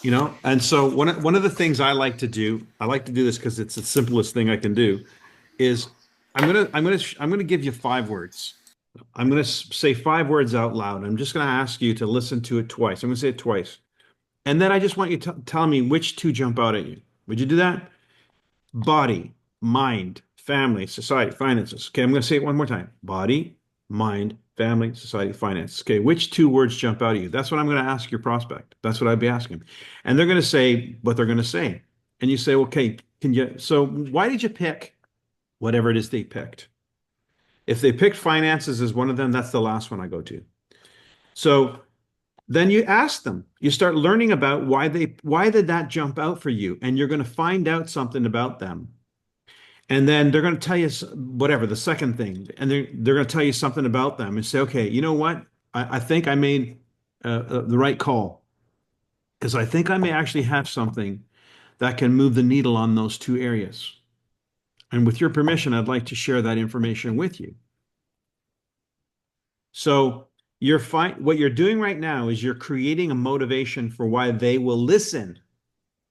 You know, and so one of the things I like to do this because it's the simplest thing I can do, is I'm gonna give you 5 words. I'm gonna say 5 words out loud. I'm just gonna ask you to listen to it twice. I'm gonna say it twice, and then I just want you to tell me which 2 jump out at you. Would you do that? Body, mind, family, society, finances. Okay, I'm going to say it one more time. Body, mind, family, society, finances. Okay, which two words jump out at you? That's what I'm going to ask your prospect. That's what I'd be asking. And they're going to say what they're going to say. And you say, okay, so why did you pick whatever it is they picked? If they picked finances as one of them, that's the last one I go to. So then you ask them, you start learning about why did that jump out for you? And you're going to find out something about them. And then they're going to tell you whatever, the second thing, and they're going to tell you something about them and say, okay, you know what? I think I made the right call because I think I may actually have something that can move the needle on those two areas. And with your permission, I'd like to share that information with you. So what you're doing right now is you're creating a motivation for why they will listen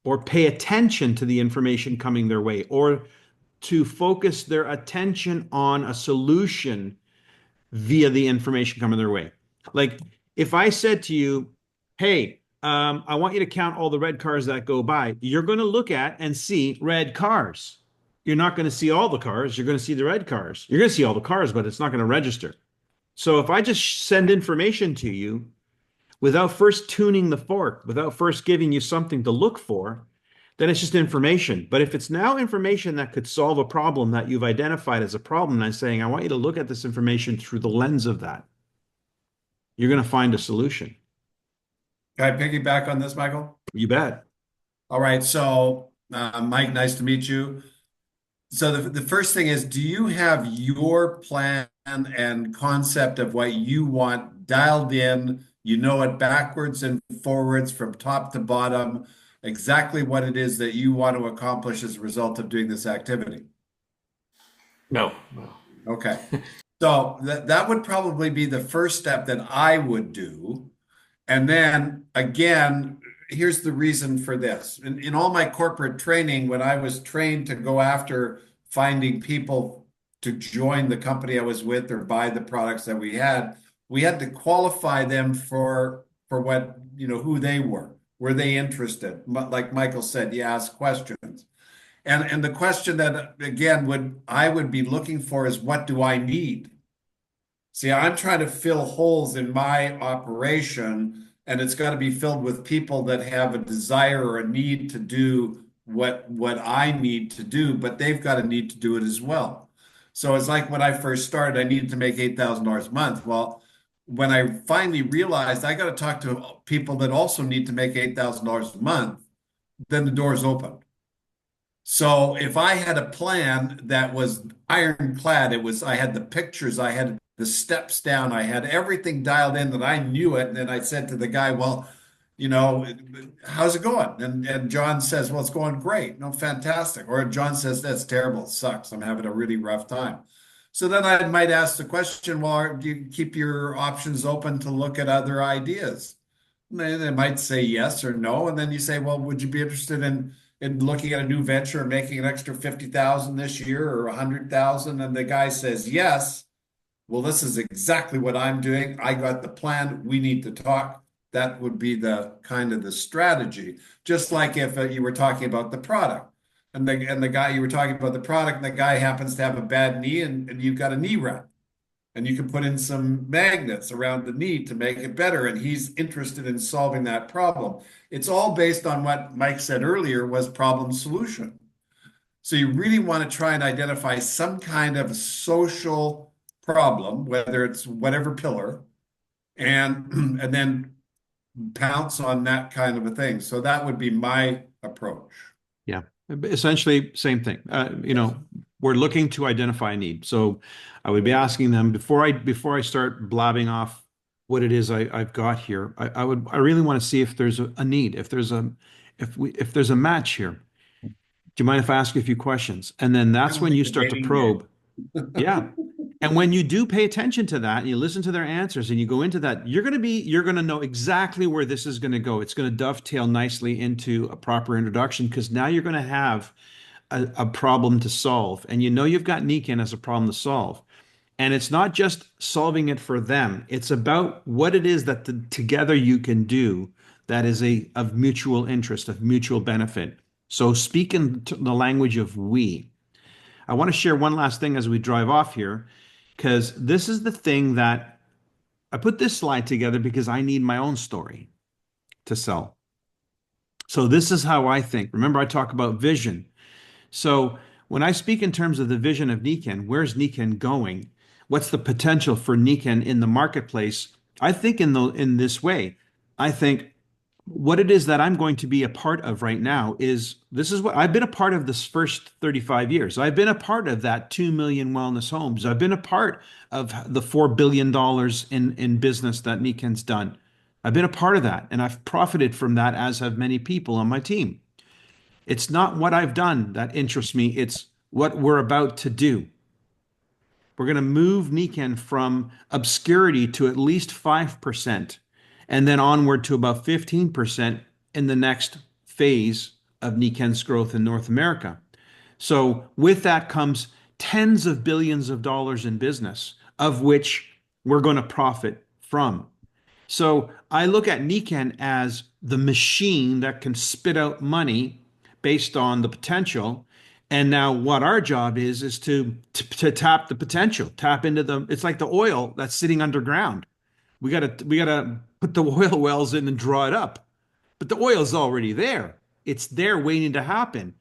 or pay attention to the information coming their way, or to focus their attention on a solution via the information coming their way. Like if I said to you, hey, I want you to count all the red cars that go by, you're going to look at and see red cars. You're not going to see all the cars. You're going to see the red cars. You're going to see all the cars, but it's not going to register. So if I just send information to you without first tuning the fork, without first giving you something to look for, then it's just information. But if it's now information that could solve a problem that you've identified as a problem, and I'm saying, I want you to look at this information through the lens of that, you're going to find a solution. Can I piggyback on this, Michael? You bet. All right. So, Mike, nice to meet you. So the first thing is, do you have your plan and concept of what you want dialed in? You know it backwards and forwards from top to bottom, exactly what it is that you want to accomplish as a result of doing this activity. No. Okay. So that would probably be the first step that I would do. And then again, here's the reason for this. In all my corporate training, when I was trained to go after finding people to join the company I was with or buy the products that we had to qualify them for what, who they were. Were they interested? Like Michael said, you ask questions. And the question that again I would be looking for is, what do I need? See, I'm trying to fill holes in my operation, and it's got to be filled with people that have a desire or a need to do what I need to do, but they've got a need to do it as well. So it's like when I first started, I needed to make $8,000 a month. Well, when I finally realized I got to talk to people that also need to make $8,000 a month, then the doors opened. So if I had a plan that was ironclad, I had the pictures, I had the steps down, I had everything dialed in that I knew it. And then I said to the guy, well, how's it going? And John says, well, it's going great. No, fantastic. Or John says, that's terrible. It sucks. I'm having a really rough time. So then I might ask the question, well, do you keep your options open to look at other ideas? And they might say yes or no. And then you say, well, would you be interested in looking at a new venture and making an extra 50,000 this year or 100,000? And the guy says yes. Well, this is exactly what I'm doing. I got the plan. We need to talk. That would be the kind of the strategy. Just like if you were talking about the product, and the guy you were talking about the product, and the guy happens to have a bad knee, and you've got a knee wrap, and you can put in some magnets around the knee to make it better, and he's interested in solving that problem. It's all based on what Mike said earlier was problem solution. So you really want to try and identify some kind of social problem, whether it's whatever pillar, and then pounce on that kind of a thing. So that would be my approach. Yeah, essentially same thing. We're looking to identify a need. So I would be asking them before I start blabbing off what it is I've got here. I really want to see if there's a need, if there's a match here. Do you mind if I ask you a few questions? And then that's when you start to probe. Yeah. And when you do pay attention to that and you listen to their answers and you go into that, you're going to know exactly where this is going to go. It's going to dovetail nicely into a proper introduction because now you're going to have a problem to solve. And you've got Nikan as a problem to solve. And it's not just solving it for them. It's about what it is that together you can do that is of mutual interest, of mutual benefit. So speak in the language of we. I want to share one last thing as we drive off here, because this is the thing that I put this slide together because I need my own story to sell. So this is how I think. Remember, I talk about vision. So when I speak in terms of the vision of Niken, where's Niken going? What's the potential for Niken in the marketplace? I think in this way. I think what it is that I'm going to be a part of right now is this is what I've been a part of this first 35 years. I've been a part of that 2 million wellness homes. I've been a part of the $4 billion in business that Niken's done. I've been a part of that and I've profited from that, as have many people on my team. It's not what I've done that interests me. It's what we're about to do. We're going to move Niken from obscurity to at least 5% and then onward to about 15% in the next phase of Niken's growth in North America. So with that comes tens of billions of dollars in business, of which we're going to profit from. So I look at Niken as the machine that can spit out money based on the potential. And now what our job is to tap the potential, tap into it's like the oil that's sitting underground. We gotta put the oil wells in and draw it up. But the oil's already there. It's there waiting to happen.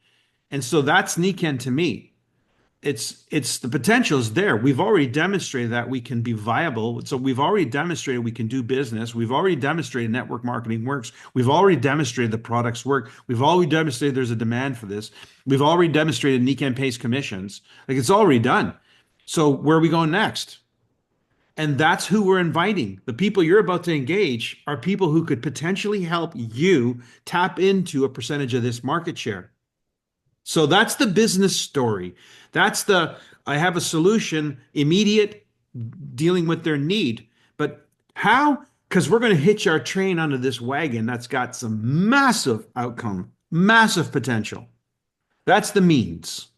And so that's Niken to me. It's the potential is there. We've already demonstrated that we can be viable. So we've already demonstrated we can do business. We've already demonstrated network marketing works. We've already demonstrated the products work. We've already demonstrated there's a demand for this. We've already demonstrated Niken pays commissions. Like, it's already done. So where are we going next? And that's who we're inviting. The people you're about to engage are people who could potentially help you tap into a percentage of this market share. So that's the business story. I have a solution, immediate, dealing with their need. But how? Because we're going to hitch our train onto this wagon that's got some massive outcome, massive potential. That's the means.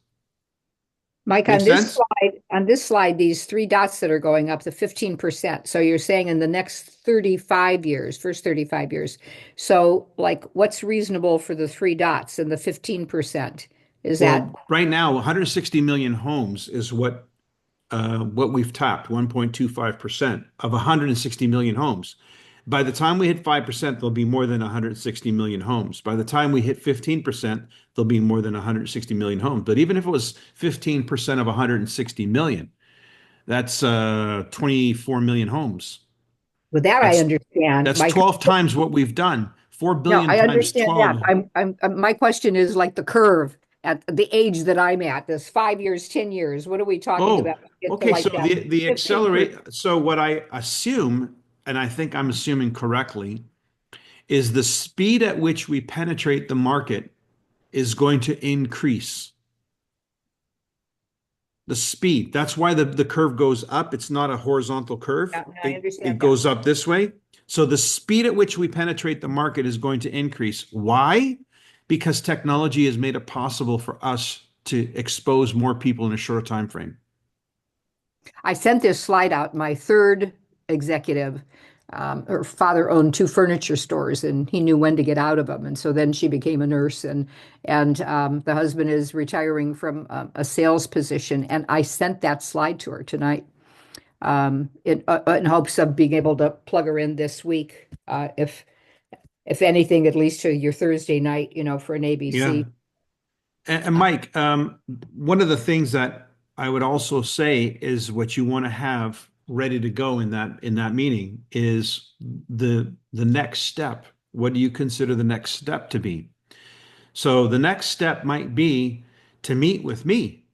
Mike, Make on this sense? slide, these three dots that are going up, the 15%. So you're saying in the next 35 years, first 35 years. So like what's reasonable for the three dots and the 15%? Is that Well, right now, 160 million homes is what we've tapped, 1.25% of 160 million homes. By the time we hit 5%, there'll be more than 160 million homes. By the time we hit 15%, there'll be more than 160 million homes. But even if it was 15% of 160 million, that's 24 million homes. with that I That's understand. that's 12 times what we've done. 4 No, billion I times understand that. 12. My question is like the curve at the age that I'm at, this 5 years, 10 years. What are we talking Oh, about to get to okay. like So that the 15%? accelerate. So what I assume, and I think I'm assuming correctly, is the speed at which we penetrate the market is going to increase. The speed. That's why the curve goes up. It's not a horizontal curve. Yeah, no, I It understand that. goes up this way. So the speed at which we penetrate the market is going to increase. Why? Because technology has made it possible for us to expose more people in a shorter time frame. I sent this slide out. My third executive, her father owned two furniture stores, and he knew when to get out of them. And so then she became a nurse, and the husband is retiring from a sales position. And I sent that slide to her tonight, in hopes of being able to plug her in this week, if anything, at least to your Thursday night, for an Yeah. ABC. And Mike, one of the things that I would also say is what you want to have ready to go in that meeting is the next step. What do you consider the next step to be? So the next step might be to meet with me.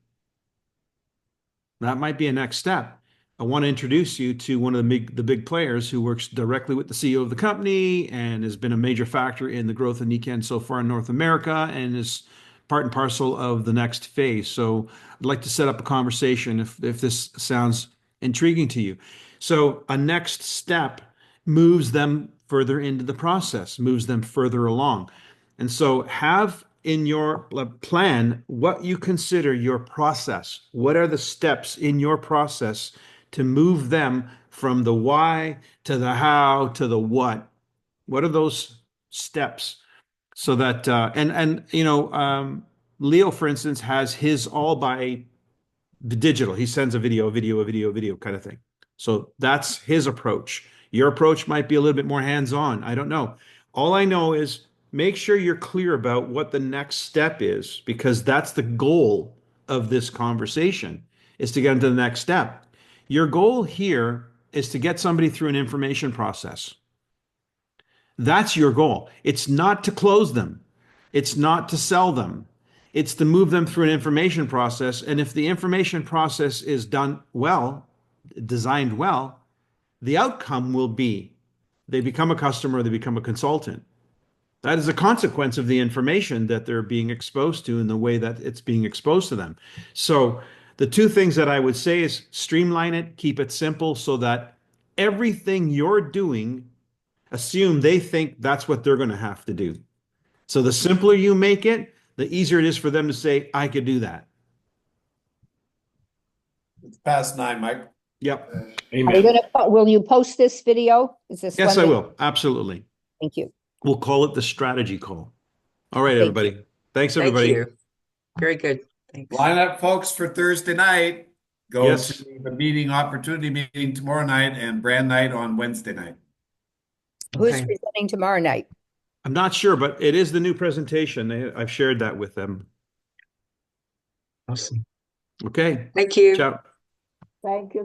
That might be a next step. I want to introduce you to one of the big players who works directly with the CEO of the company and has been a major factor in the growth of Niken so far in North America and is part and parcel of the next phase. So I'd like to set up a conversation if this sounds intriguing to you. So a next step moves them further into the process, moves them further along. And so have in your plan what you consider your process. What are the steps in your process to move them from the why to the how to the what? What are those steps so that Leo, for instance, has his all by The digital. He sends a video kind of thing. So that's his approach. Your approach might be a little bit more hands-on. I don't know. All I know is make sure you're clear about what the next step is, because that's the goal of this conversation, is to get into the next step. Your goal here is to get somebody through an information process. That's your goal. It's not to close them. It's not to sell them. It's to move them through an information process. And if the information process is done well, designed well, the outcome will be they become a customer, they become a consultant. That is a consequence of the information that they're being exposed to and the way that it's being exposed to them. So the two things that I would say is streamline it, keep it simple so that everything you're doing, assume they think that's what they're going to have to do. So the simpler you make it, the easier it is for them to say, I could do that. It's past 9, Mike. Yep. Are you Amen. will you post this video? Is this Yes, one I that- will. Absolutely. Thank you. We'll call it the strategy call. All right, Thank everybody. Thanks, Thank everybody. you. Very good. Thanks. Line up, folks, for Thursday night. Go Yes. to the meeting, opportunity meeting tomorrow night and brand night on Wednesday night. Who's Okay. presenting tomorrow night? I'm not sure, but it is the new presentation. I've shared that with them. Awesome. Okay. Thank you. Ciao. Thank you.